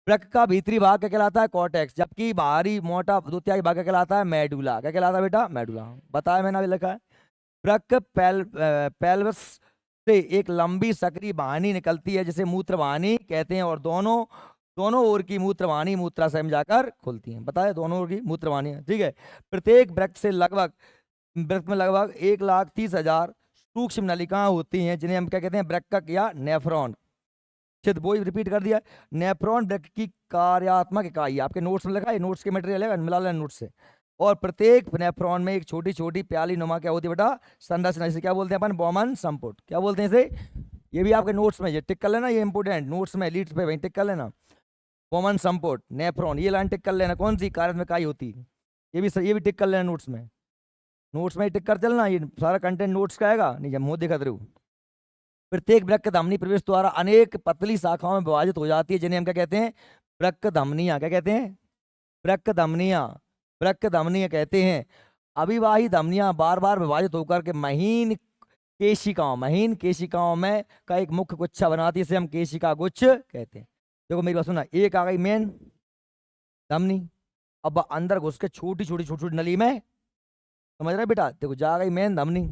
वृक्क का भीतरी भाग क्या कहलाता है? कॉर्टेक्स। जबकि बाहरी मोटा 2/3 भाग क्या कहलाता है? मेडुला। क्या कहलाता है बेटा? मेडुला। बताया मैंने, अभी लिखा है। वृक्क पेल्वस से एक लंबी सक्रिय वाहिनी निकलती है, जिसे मूत्र वाहिनी कहते हैं, और दोनों दोनों ओर की मूत्रवाहिनी मूत्राशय में जाकर खुलती हैं। बताए दोनों ओर की मूत्रवाहिनी, ठीक है। प्रत्येक वृक्क से लगभग वृक्क में लगभग 1,30,000 सूक्ष्म नलिकाएं होती हैं, जिन्हें हम क्या कहते हैं, वृक्क या नेफ्रॉन। चित वो रिपीट कर दिया। नेफ्रॉन वृक्क की कार्यात्मक इकाई, आपके नोट्स में लिखा है, नोट्स के मटेरियल है, मिला लेना नोट्स से। और प्रत्येक नेफ्रॉन में एक छोटी छोटी प्याली नुमा क्या होती है बेटा, संरचना, जिसे क्या बोलते हैं अपन, बॉमन संपुट। क्या बोलते हैं इसे, ये भी आपके नोट्स में, ये टिक कर लेना, ये इंपोर्टेंट नोट्स में लीड्स पे वहीं टिक कर लेना। बॉमन संपुट, नेफ्रॉन, ये लाइन टिक कर लेना, कौन सी कार्यात्मक इकाई होती है, ये भी टिक कर लेना नोट्स में। नोट्स में ही टिक कर चलना, ये सारा कंटेंट नोट्स का आएगा, नहीं जब मुंह दिखा रहे हो। प्रत्येक वृक्क धमनी प्रवेश द्वारा अनेक पतली शाखाओं में विभाजित हो जाती है, जिन्हें हम क्या कहते हैं, वृक्क धमनियां। क्या कहते हैं, वृक्क धमनियां, वृक्क धमनियां कहते हैं। अविवाही धमनियां बार बार विभाजित होकर के महीन केशिकाओं में का एक मुख्य गुच्छा बनाती है, इसे हम केशिका गुच्छ कहते हैं। देखो मेरी बात सुना, एक आ गई मेन धमनी, अब अंदर घुस के छोटी छोटी छोटी छोटी नली में, समझ रहे बेटा, देखो जा गई मेन धमनी,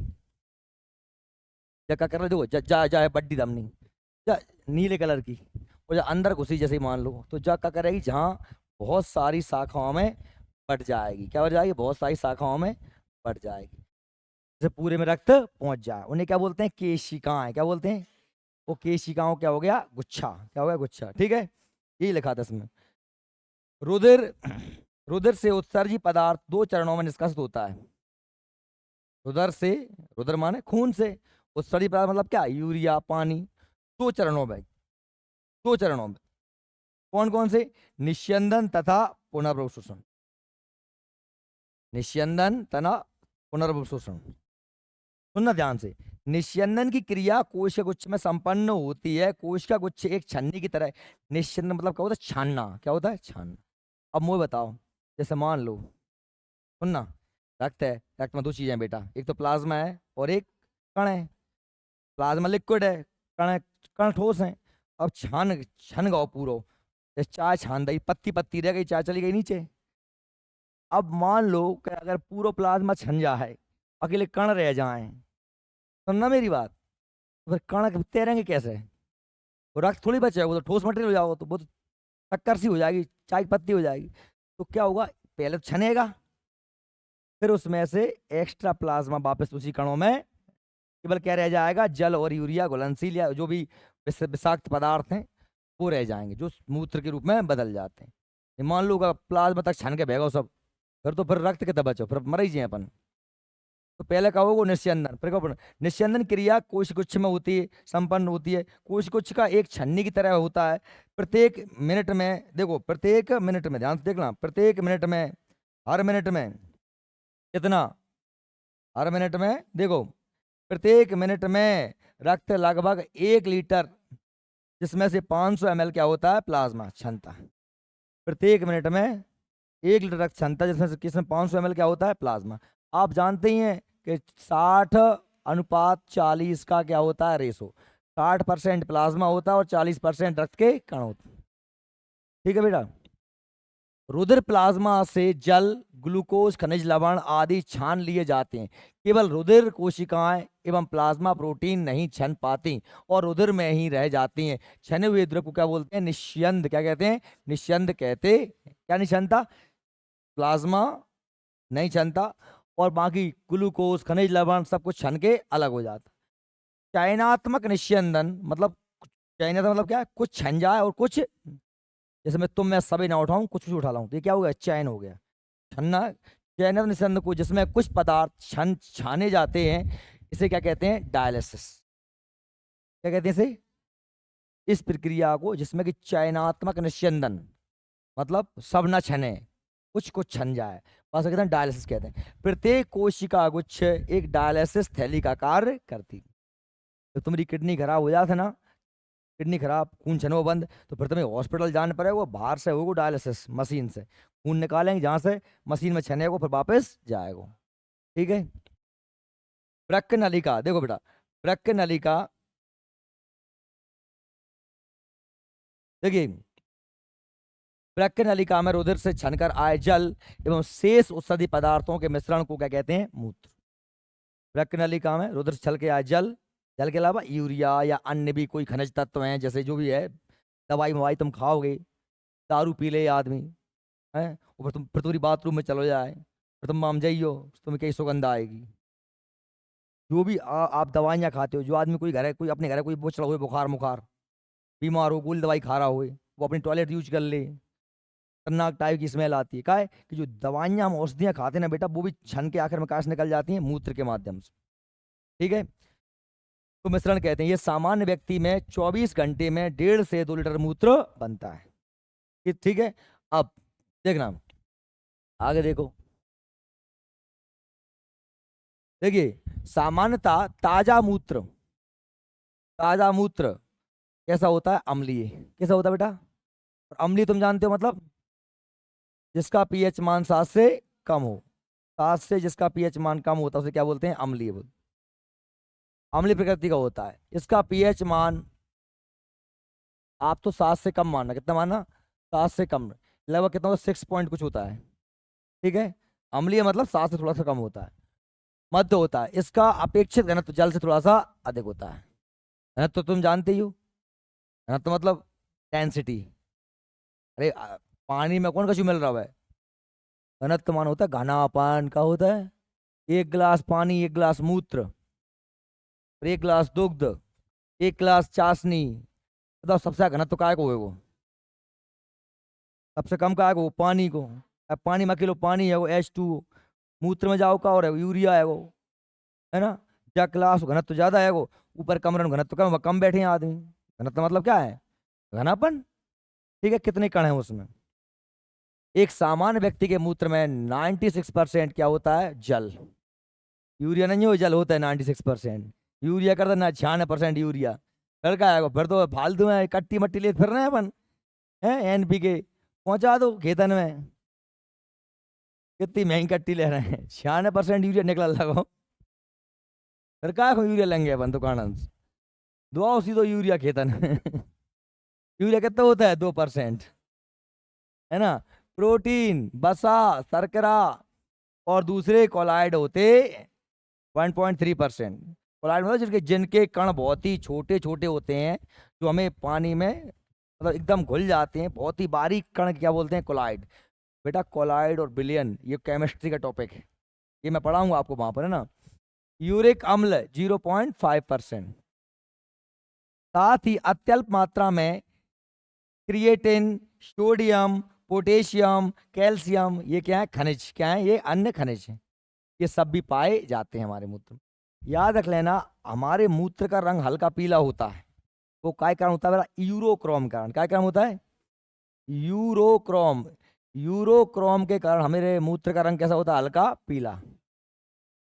क्या कर रहे, देखो जा है बड्डी धमनी, जा नीले कलर की, और जा अंदर घुसी जैसे ही मान लो, तो जा क्या करेगी, जहाँ बहुत सारी शाखाओं में बढ़ जाएगी। क्या बढ़ जाएगी, बहुत सारी शाखाओं में बढ़ जाएगी, जैसे पूरे में रक्त पहुंच जाए। उन्हें क्या बोलते हैं, केशिकाएं। क्या बोलते हैं, वो केशिकाओं क्या हो गया, गुच्छा। क्या हो गया, गुच्छा, ठीक है, यही लिखा था इसमें। रुधिर रुधिर से उत्सर्जी पदार्थ 2 चरणों में निष्कासित होता है। रुधिर से, रुधिर माने खून से, उत्सर्जी पदार्थ मतलब क्या, यूरिया, पानी, 2 चरणों में, 2 चरणों में। कौन कौन से, निस्यंदन तथा पुनर्वशोषण, निस्यंदन तथा पुनर्वशोषण। सुनना ध्यान से, निस्यंदन की क्रिया कोश के गुच्छ में संपन्न होती है। कोश का गुच्छ एक छन्नी की तरह है। निस्यंदन मतलब क्या होता है, छानना। क्या होता है, छानना। अब मुझे बताओ, जैसे मान लो, सुनना, रक्त है, रक्त में 2 चीजें हैं बेटा, एक तो प्लाज्मा है और एक कण है। प्लाज्मा लिक्विड है, कण कण ठोस है। अब छन गो पूरो, जैसे चाय छान दी, पत्ती पत्ती रह गई, चाय चली गई नीचे। अब मान लो कि अगर पूरा प्लाज्मा छन जाए, अकेले कण रह जाए, सुनना मेरी बात, तो फिर कण तैरेंगे कैसे, तो रक्त थोड़ी बचेगा, वो तो ठोस मटेरियल हो जाओ, तो वो तो टक्कर सी हो जाएगी, चाय की पत्ती हो जाएगी। तो क्या होगा, पहले तो छनेगा, फिर उसमें से एक्स्ट्रा प्लाज्मा वापस उसी कणों में केवल क्या रह जाएगा, जल और यूरिया घुलनशील या जो भी विषाक्त पदार्थ हैं वो रह जाएंगे, जो मूत्र के रूप में बदल जाते हैं। ये मान लो अगर प्लाज्मा तक छन के बहेगा सब, फिर तो फिर रक्त कितना बचो, फिर मर ही जाए अपन। तो पहले का होगा निस्यंदन, फिर कहो निस्यंदन क्रिया कोश गुच्छ में होती है, संपन्न होती है। कोश गुच्छ का एक छन्नी की तरह होता है। प्रत्येक मिनट में, देखो प्रत्येक मिनट में, ध्यान से देखना, प्रत्येक मिनट में, हर मिनट में कितना, हर मिनट में देखो, प्रत्येक मिनट में रक्त लगभग 1 लीटर, जिसमें से 500 ml क्या होता है, प्लाज्मा क्षमता। प्रत्येक मिनट में 1 लीटर रक्त क्षमता, जिसमें से किसमें 500 ml क्या होता है, प्लाज्मा। आप जानते ही हैं कि 60:40 का क्या होता है, रेशो। 60% प्लाज्मा होता है और 40% रक्त के कण होते हैं, ठीक है बेटा। रुधिर प्लाज्मा से जल, ग्लूकोज, खनिज लवण आदि छान लिए जाते हैं। केवल रुधिर कोशिकाएं एवं प्लाज्मा प्रोटीन नहीं छन पाती और रुधिर में ही रह जाती हैं। छने हुए द्रव को क्या बोलते हैं, निस्यंद। क्या कहते हैं, निस्यंद कहते। क्या नहीं छनता, प्लाज्मा नहीं छनता, और बाकी ग्लूकोज, खनिज लवण सब कुछ छन के अलग हो जाता। चयनात्मक निस्यंदन मतलब, चयनात्मक मतलब क्या है, कुछ छन जाए और कुछ, जैसे मैं सभी ना उठाऊं, कुछ कुछ उठा लाऊं, तो ये क्या हो गया, चयन हो गया। छन्ना, चयन निस्यंद को जिसमें कुछ पदार्थ छाने जाते हैं, इसे क्या कहते हैं, डायलिसिस। क्या कहते हैं इसे, इस प्रक्रिया को जिसमें कि चयनात्मक निस्यंदन मतलब सब ना छने, कुछ कुछ छन जाए, बस कहते हैं डायलिसिस कहते हैं। प्रत्येक कोशिका गुच्छ एक डायलिसिस थैली का कार्य करती। तो तुम्हारी किडनी खराब हो जाता ना, किडनी खराब, खून छनो बंद, तो फिर तुम्हें हॉस्पिटल जाना पड़ेगा, वो बाहर से होगा डायलिसिस मशीन से खून निकालेंगे, जहां से मशीन में छनेगा फिर वापस जाएगा, ठीक है। वृक्क नलिका, देखो बेटा, वृक्क नलिका, देखिए, वृक्क नलिका में रुधिर से छनकर आए जल एवं शेष औषधि पदार्थों के मिश्रण को क्या कहते हैं, मूत्र। वृक्क नलिका में रुधिर से छल के आए जल, जल के अलावा यूरिया या अन्य भी कोई खनिज तत्व हैं, जैसे जो भी है, दवाई मवाई तुम खाओगे, दारू पी ले आदमी है, ऊपर तुम फिर तुम्हारी बाथरूम में चलो जाए, फिर तुम माम जाइयो, तुम्हें कई सुगंध आएगी। जो भी आप दवाइयाँ खाते हो, जो आदमी कोई घर है, कोई अपने घर है, कोई वो चला हुआ बुखार मुखार, बीमार हो, गोली दवाई खा रहा हो, वो अपनी टॉयलेट यूज कर ले, खतरनाक टाइप की स्मेल आती है। क्या है कि जो दवाइयाँ हम औषधियाँ खाते हैं ना बेटा, वो भी छन के आखिर में कहाँ से निकल जाती हैं, मूत्र के माध्यम से। ठीक है, तो मिश्रण कहते हैं ये सामान्य व्यक्ति में 24 घंटे में 1.5 से 2 लीटर मूत्र बनता है। ठीक है, अब देखना आगे देखो, देखिए सामान्यतः ताजा मूत्र कैसा होता है, अम्लीय। कैसा होता है बेटा, और अम्लीय तुम जानते हो मतलब जिसका पीएच मान 7 से कम हो, 7 से जिसका पीएच मान कम होता है उसे क्या बोलते हैं, अम्लीय। अम्लीय प्रकृति का होता है। इसका पीएच मान आप तो 7 से कम मानना, कितना मानना, 7 से कम, लगभग कितना होता है, 6 पॉइंट कुछ होता है। ठीक है, अम्लीय मतलब 7 से थोड़ा सा कम होता है, मध्य होता है। इसका अपेक्षित घनत्व जल से थोड़ा सा अधिक होता है। घनत्व तो तुम जानते ही हो, घनत्व मतलब डेंसिटी। अरे पानी में कौन कछु मिल रहा है, घनत्व मान होता है घनापन का होता है। 1 गिलास पानी, 1 गिलास मूत्र, और 1 गिलास दुग्ध, 1 गिलास चाशनी, बताओ सबसे घनत्व काय को है वो, सबसे कम काय को, पानी को। अब पानी में अकेलो पानी है वो H2, मूत्र में जाओ का और है यूरिया है वो, है ना। जा क्लास घनत्व ज्यादा है वो, ऊपर कमरे में घनत्व कम, कम बैठे हैं आदमी। घनत्व मतलब क्या है, घनापन। ठीक है, कितने कण हैं उसमें। एक सामान्य व्यक्ति के मूत्र में 96% क्या होता है, जल। यूरिया नहीं हो, जल होता है 96%। यूरिया करता ना 96% यूरिया, लड़का आएगा फिर तो फालतू में कट्टी मट्टी ले फिर रहे हैं अपन, है NPK पहुंचा दो खेतन में, कितनी महंगी कट्टी ले रहे हैं, 96% यूरिया निकला लगो, फिर का यूरिया लेंगे अपन दुकान से, दुआओ सीधो यूरिया खेतन में। यूरिया कितना होता है, 2%, है ना। प्रोटीन, वसा, शर्करा और दूसरे कोलाइड होते 1.3%। कोलाइड मतलब जिनके जिनके कण बहुत ही छोटे छोटे होते हैं, जो हमें पानी में मतलब एकदम घुल जाते हैं, बहुत ही बारीक कण क्या बोलते हैं, कोलाइड। बेटा कोलाइड और बिलियन ये केमिस्ट्री का टॉपिक है, ये मैं पढ़ाऊंगा आपको वहां पर, है ना। यूरिक अम्ल 0.5%। साथ ही अत्यल्प मात्रा में क्रिएटिन, सोडियम, पोटेशियम, कैल्शियम, ये क्या है, खनिज, क्या है ये, अन्य खनिज हैं, ये सब भी पाए जाते हैं हमारे मूत्र में। याद रख लेना, हमारे मूत्र का रंग हल्का पीला होता है, वो काय कारण होता है बेटा, यूरोक्रोम कारण। काय कारण होता है, यूरोक्रोम। यूरोक्रोम के कारण हमारे मूत्र का रंग कैसा होता है, हल्का पीला।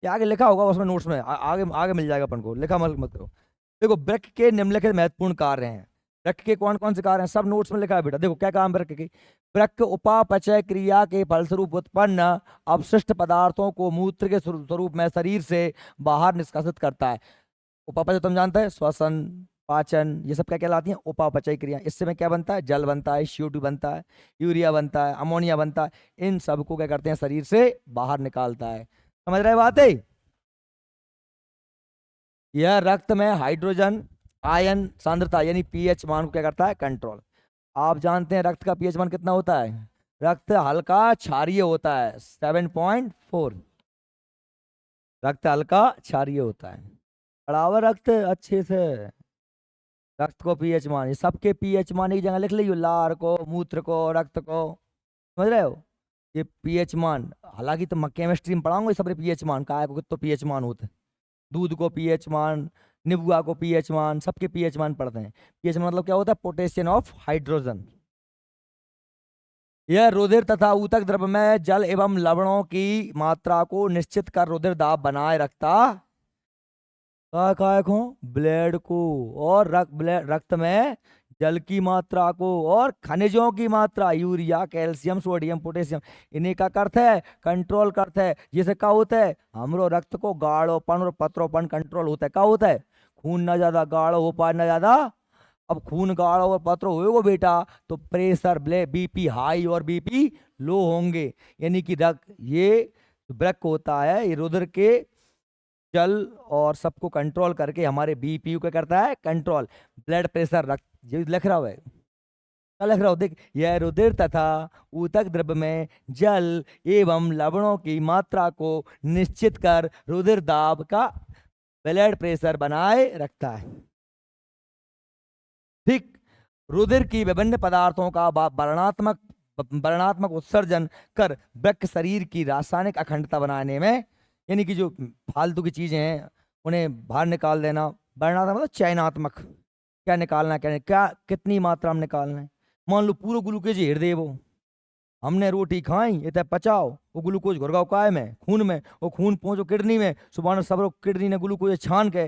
ये आगे लिखा होगा उसमें नोट्स में, आगे आगे मिल जाएगा अपन को, लिखा मत मत करो। देखो वृक्क के निम्नलिखित महत्वपूर्ण कार्य हैं। वृक्क के कौन कौन से कार्य हैं, सब नोट्स में लिखा है बेटा। देखो क्या काम वृक्क के, वृक्क उपापचय क्रिया के फलस्वरूप उत्पन्न अपशिष्ट पदार्थों को मूत्र के स्वरूप में शरीर से बाहर निष्कासित करता है। उपापचय तुम जानते हैं, श्वसन, पाचन, ये सब क्या कहलाती हैं, उपापचय क्रिया। इससे में क्या बनता है, जल बनता है, CO2 बनता है, यूरिया बनता है, अमोनिया बनता है। इन सब को क्या करते हैं, शरीर से बाहर निकालता है। समझ रहे बात है। यह रक्त में हाइड्रोजन आयन सांद्रता यानी पीएच मान को क्या करता है, कंट्रोल। आप जानते हैं रक्त का पीएच मान कितना होता है, रक्त हल्का क्षारीय होता है 7.4। रक्त हल्का क्षारीय होता है, बढ़ावा रक्त अच्छे से। रक्त को पीएच मान, ये सबके पीएच मान एक जगह लिख लीजिए, लार को, मूत्र को, रक्त को, समझ रहे हो। ये पीएच मान, हालांकि तो केमिस्ट्री में पढ़ाऊंगा सब पीएच मान का है, तो पीएच मान होते हैं। दूध को पीएच मान, निबुआ को पीएच मान, सबके पीएच मान पढ़ते हैं। पीएच मतलब क्या होता है, पोटेशियम ऑफ हाइड्रोजन। यह रुधिर तथा ऊतक द्रव्य में जल एवं लवणों की मात्रा को निश्चित कर रुधिर दाब बनाए रखता काय को, ब्लड को, और रक्त में जल की मात्रा को और खनिजों की मात्रा, यूरिया, कैल्शियम, सोडियम, पोटेशियम, इन्हें का करता है, कंट्रोल करता है। जैसे क्या होता है, हमरो रक्त को गाढ़ोपन और पतलोपन कंट्रोल होता है। क्या होता है, खून ना ज्यादा गाढ़ा हो पाए ना ज्यादा। अब खून गाढ़ा और पतलो होएगा बेटा तो प्रेशर BP हाई और BP लो होंगे, यानी कि रक्त ये वृक्क होता है, ये रुधिर के जल और सबको कंट्रोल करके हमारे BP को क्या करता है, कंट्रोल। ब्लड प्रेशर, रक्त, ये लिख रहा है, क्या लिख रहा हूं देख, यह रुधिर तथा ऊतक द्रव्य में जल एवं लवणों की मात्रा को निश्चित कर रुधिर दाब का ब्लड प्रेशर बनाए रखता है। ठीक, रुधिर की विभिन्न पदार्थों का वर्णात्मक वर्णात्मक उत्सर्जन कर वृक्क शरीर की रासायनिक अखंडता बनाने में, यानी कि जो फालतू की चीजें हैं उन्हें बाहर निकाल देना। वर्णात्मक मतलब चयनात्मक, क्या निकालना क्या क्या कितनी मात्रा में निकालना है। मान लो पूरा ग्लूकोज हेर दे वो, हमने रोटी खाई इतना पचाओ, वो ग्लूकोज घुरगाओ काय में, खून में, वो खून पहुंचो किडनी में, सुबह सब लोग किडनी ने ग्लूकोज छान के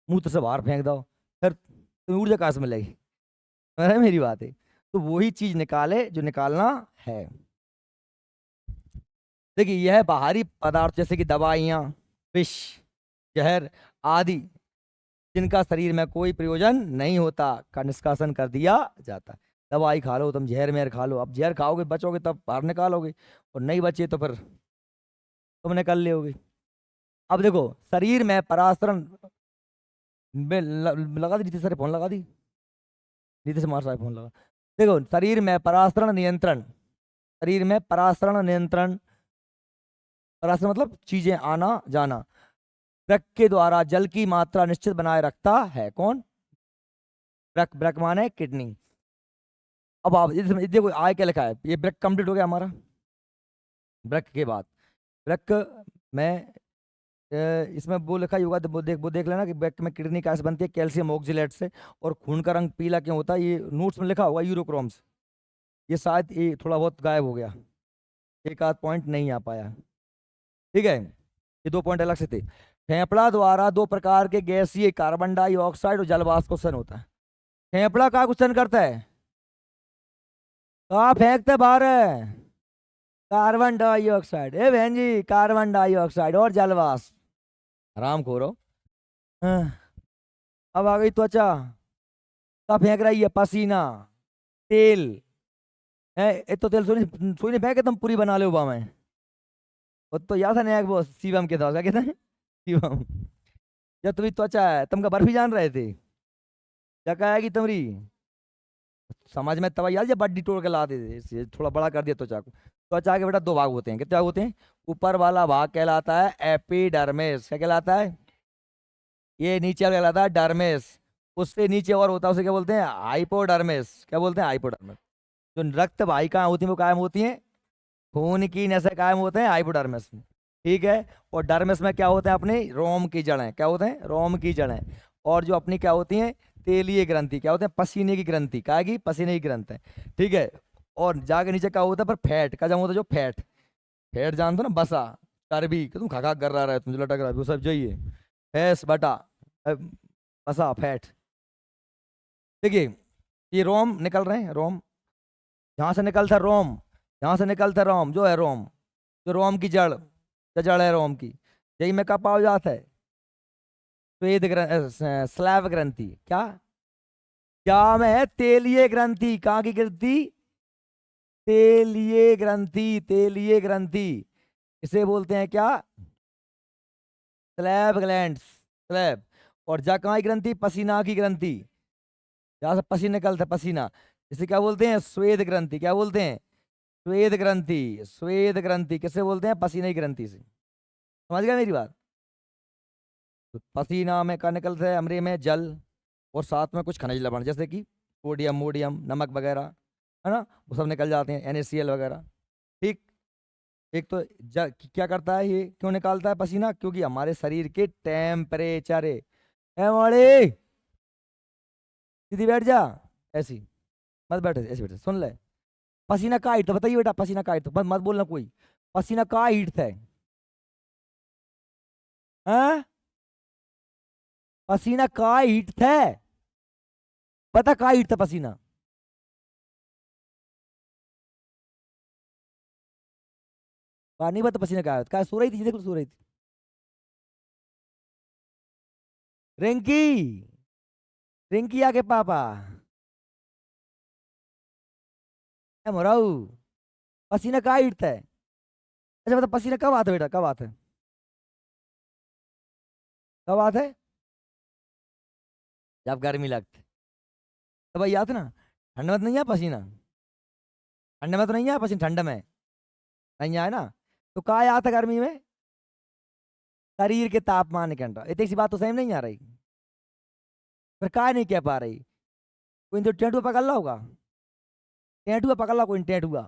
मुंह से बाहर फेंक दो, फिर तुम्हें ऊर्जा कहाँ से मिलेगी। अरे मेरी बात है, तो वही चीज निकाले जो निकालना है। देखिए यह बाहरी पदार्थ जैसे कि दवाइयाँ, विष, जहर आदि जिनका शरीर में कोई प्रयोजन नहीं होता का निष्कासन कर दिया जाता है। दवाई खा लो तुम, जहर मेहर खा लो, अब जहर खाओगे बचोगे तब बाहर निकालोगे, और नहीं बचे तो फिर तुम निकाल लोगे। अब देखो शरीर में परासरण लगा दी नीतीश सर फोन, लगा दी नीतीश कुमार साहब फोन लगा। देखो शरीर में परासरण नियंत्रण, शरीर में परासरण नियंत्रण, परासरण मतलब चीजें आना जाना, ब्रक के द्वारा जल की मात्रा निश्चित बनाए रखता है। कौन? ब्रक, ब्रक माने किडनी। अब आप देखो आय क्या लिखा है, ये ब्रक कंप्लीट हो गया हमारा। ब्रक के बाद ब्रक में इसमें वो लिखा ही होगा, तो वो देख लेना कि ब्रक में किडनी कैसे बनती है, कैल्शियम ऑक्जिलेट से। और खून का रंग पीला क्यों होता है, ये नोट्स में लिखा होगा यूरोक्रोम से। ये शायद ये थोड़ा बहुत गायब हो गया, एक आध पॉइंट नहीं आ पाया। ठीक है, ये 2 पॉइंट अलग से थे। फेफड़ा द्वारा 2 प्रकार के गैसीय कार्बन डाइऑक्साइड और जल वाष्प क्वेश्चन होता है। फेफड़ा का क्वेश्चन करता है, कहाँ फेंकते बाहर है? कार्बन डाइऑक्साइड, ए बहन जी कार्बन डाइऑक्साइड और जल वाष्प। आराम खोरो। हाँ, अब आ गई त्वचा, कहाँ फेंक रही है? पसीना, तेल है, ये तो तेल सोनी सोनी फेंके तुम पूरी बना लो बा में। वो तो याद है ना एक वो शिवम के था, क्या कहते हैं शिवम, जब तुम्हें त्वचा है तुमका बर्फी जान रहे थे, क्या कहेगी तुम्हारी समाज में तब याद, जब बड्डी तोड़ के ला देते थे, थोड़ा बड़ा कर दिया त्वचा को। त्वचा के बेटा 2 भाग होते हैं, कितने भाग होते हैं? ऊपर वाला भाग कहलाता है एपिडर्मिस, क्या कहलाता है? ये नीचे वाला कहलाता है डर्मिस। उससे नीचे और होता है, उसे क्या बोलते हैं? हाइपोडर्मिस। क्या बोलते हैं? हाइपोडर्मिस। जो रक्त वाहिकाएं होती हैं वो कायम होती हैं, खून की नसें कायम होते हैं हाइपोडर्मिस में। ठीक है, और डर्मिस में क्या होते हैं? अपने रोम की जड़ें, क्या होते हैं? रोम की जड़ें। और जो अपनी क्या होती हैं? तेलीय ग्रंथि, क्या होते हैं? पसीने की ग्रंथि, क्या की? पसीने की ग्रंथि। ठीक है, और जाके नीचे क्या होता है? पर फैट का जम होता है, जो फैट, फैट जानते हो ना, बसा, चर्बी, कि तुम खा खा कर रहा है तुझे लटक रहा है वो सब चाहिए, फैस बटा, अ, बसा, फैट। देखिए ये रोम निकल रहे हैं, रोम, जहां से निकलता है रोम, जहां से निकलता है रोम जो है रोम, जो रोम की जड़, क्या जड़ है रोम की, यही में कब पाया जाता है? श्वेत स्लैव ग्रंथि, क्या में है? तेलीय ग्रंथि, कहाँ की ग्रंथि? तेलीय ग्रंथि, तेलीय ग्रंथि। इसे बोलते हैं क्या? Slab gland, slab. और जा कहाँ की ग्रंथि? पसीना की ग्रंथि, जहाँ से पसीना निकलता है, पसीना, इसे क्या बोलते हैं? श्वेत ग्रंथि। क्या बोलते हैं? श्वेत ग्रंथि, श्वेत ग्रंथि किसे बोलते हैं? पसीने की ग्रंथि से। समझ गया मेरी बात? तो पसीना में का निकलता है, अमरे में जल, और साथ में कुछ खनिज लवण जैसे कि सोडियम, मोडियम, नमक वगैरह, है ना, वो सब निकल जाते हैं, NaCl वगैरह। ठीक, एक तो क्या करता है, ये क्यों निकालता है पसीना? क्योंकि हमारे शरीर के टेम्परेचर है। ए मोड़ी, सीधी बैठ जा, ऐसी मत बैठे, ऐसे बैठे, सुन ले। पसीना का हीट था, बताइए बेटा, पसीना का हीट था, मत बोलना कोई, पसीना का हीट था? हाँ? पसीना का हीट था? पता का हीट था पसीना? नहीं पता पसीना का सो रही थी, देखो सो रही थी। रिंकी, रिंकी आके पापा, ए मोराऊ, पसीना का हीट है? अच्छा बता, पसीना कब आता है बेटा, कब आता है? कब आता है? जब गर्मी लगती है, तो भाई याद है ना, ठंड में तो नहीं है पसीना, ठंड में तो नहीं है पसीना, ठंड में नहीं आए ना, तो कहाँ आया था गर्मी में? शरीर के तापमान के अंदर। इतनी सी बात तो सही नहीं आ रही, फिर कहा नहीं कह पा रही? कोई तो टेंटुआ पकड़ ला होगा, टेंटुआ पकड़ ला कोई, टेंटुआ,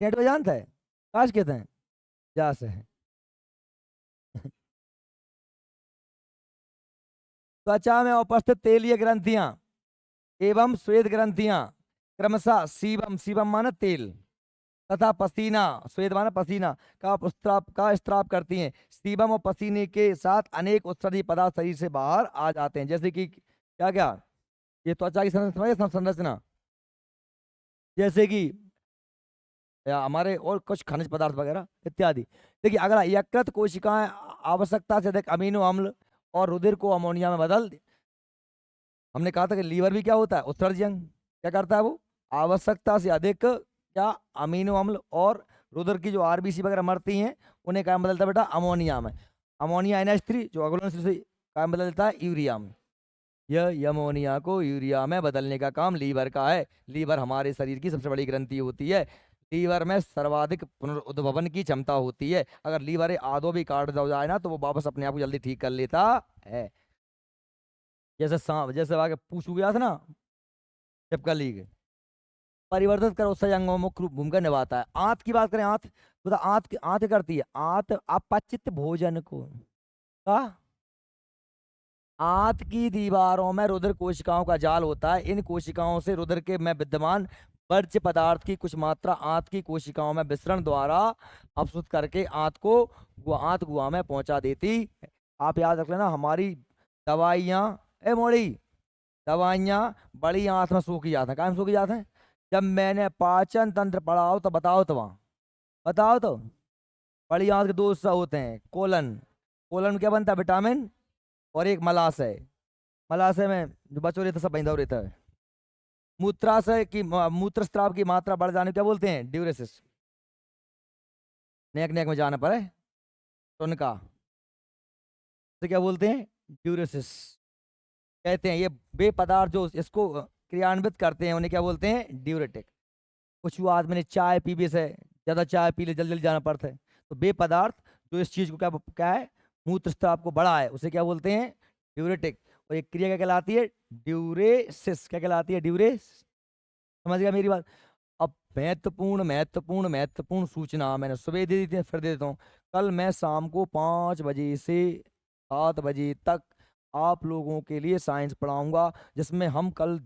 टेंटुआ जानता है? काश कहते हैं जा से है। त्वचा में उपस्थित तेलीय ग्रंथियां एवं श्वेत ग्रंथियां क्रमशः सीबम, सीबम माना तेल, तथा पसीना, श्वेत माना पसीना का स्त्राव करती हैं। सीबम और पसीने के साथ अनेक उत्सर्जी पदार्थ शरीर से बाहर आ जाते हैं, जैसे कि क्या क्या, ये त्वचा की संरचना, जैसे कि या हमारे और कुछ खनिज पदार्थ वगैरह इत्यादि। देखिए अगला, यकृत कोशिकाएं आवश्यकता से अधिक अमीनो अम्ल और रुधिर को अमोनिया में बदल, हमने कहा था कि लीवर भी क्या होता है, उत्सर्जन क्या करता है वो, आवश्यकता से अधिक क्या, अमीनो अम्ल और रुधिर की जो आरबीसी वगैरह मरती हैं उन्हें क्या बदलता है बेटा, अमोनिया में। अमोनिया NH3 जो अग्लोनिस से क्या बदलता है, यूरिया में। यह अमोनिया को यूरिया में बदलने का काम लीवर का है। लीवर हमारे शरीर की सबसे बड़ी ग्रंथि होती है। लीवर में सर्वाधिक पुनरुद्भवन की क्षमता होती है। अगर लीवर आधो भी काट दिया जाए ना तो वो वापस अपने आप को जल्दी ठीक कर लेता है। जैसे सांप, जैसे आगे पूछ गया था ना, छिपकली के परिवर्तित कर उत्सर्जन अंगों में मुख्य भूमिका निभाता है। आंत की बात करें, आंत तो आंत आंत करती है, आंत अपचित भोजन को का, आंत की दीवारों में रुधिर कोशिकाओं का जाल होता है। इन कोशिकाओं से रुधिर के में विद्यमान वर्ज्य पदार्थ की कुछ मात्रा आंत की कोशिकाओं में विसरण द्वारा अपसृत करके आंत गुहा में पहुंचा देती है। आप याद रख लेना, हमारी दवाइयाँ, ए मोड़ी, दवाइयाँ बड़ी आंत में सूखी जाती हैं। कहाँ में सूखी जाते हैं? जब मैंने पाचन तंत्र पढ़ा हो तो बताओ, तो वहाँ बताओ तो। बड़ी आंत के दो हिस्सा होते हैं, कोलन, कोलन में क्या बनता है, विटामिन, और एक मलाशय, मलाशय में जो बचो रहता है सब बंधा रहता है। मूत्राशय की मूत्र स्राव की मात्रा बढ़ जाने को क्या बोलते हैं, ड्यूरेसिस। नेक नेक में जाना पड़े तो उनका तो क्या बोलते हैं, ड्यूरेसिस कहते हैं। ये वे पदार्थ जो इसको क्रियान्वित करते हैं उन्हें क्या बोलते हैं, ड्यूरेटिक। कुछ आदमी ने चाय पी भी से, ज़्यादा चाय पी ले जल्दी जल्दी जाना पड़ता है, तो वे पदार्थ जो इस चीज़ को क्या क्या है, मूत्र स्राव को बढ़ा है, उसे क्या बोलते हैं, ड्यूरेटिक। और एक क्रिया क्या कहलाती है, ड्यूरेसिस। क्या कहलाती है, ड्यूरेस। समझ गया मेरी बात? अब महत्वपूर्ण महत्वपूर्ण महत्वपूर्ण सूचना मैंने सुबह दे दी थी, फिर दे देता हूँ। कल मैं शाम को 5 बजे से 7 बजे तक आप लोगों के लिए साइंस पढ़ाऊंगा, जिसमें हम कल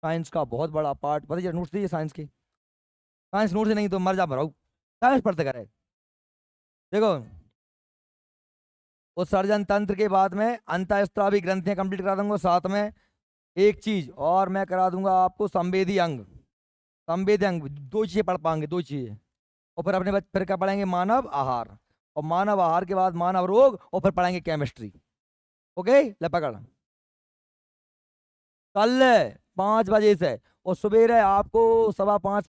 साइंस का बहुत बड़ा पार्ट, पता नोट्स दीजिए साइंस के, साइंस नोट्स नहीं तो मर जा भराऊ, साइंस पढ़ते करे। देखो, उत्सर्जन तंत्र के बाद में अंतःस्त्रावी ग्रंथियां कंप्लीट करा दूंगा, साथ में एक चीज और मैं करा दूंगा आपको, संवेदी अंग। संवेदी अंग दो चीजें पढ़ पाएंगे, दो चीजें। और फिर अपने फिर क्या पढ़ेंगे, मानव आहार, और मानव आहार के बाद मानव रोग, और फिर पढ़ेंगे केमिस्ट्री। ओके, ले पकड़। कल 5 बजे से, और सवेरे आपको 5:15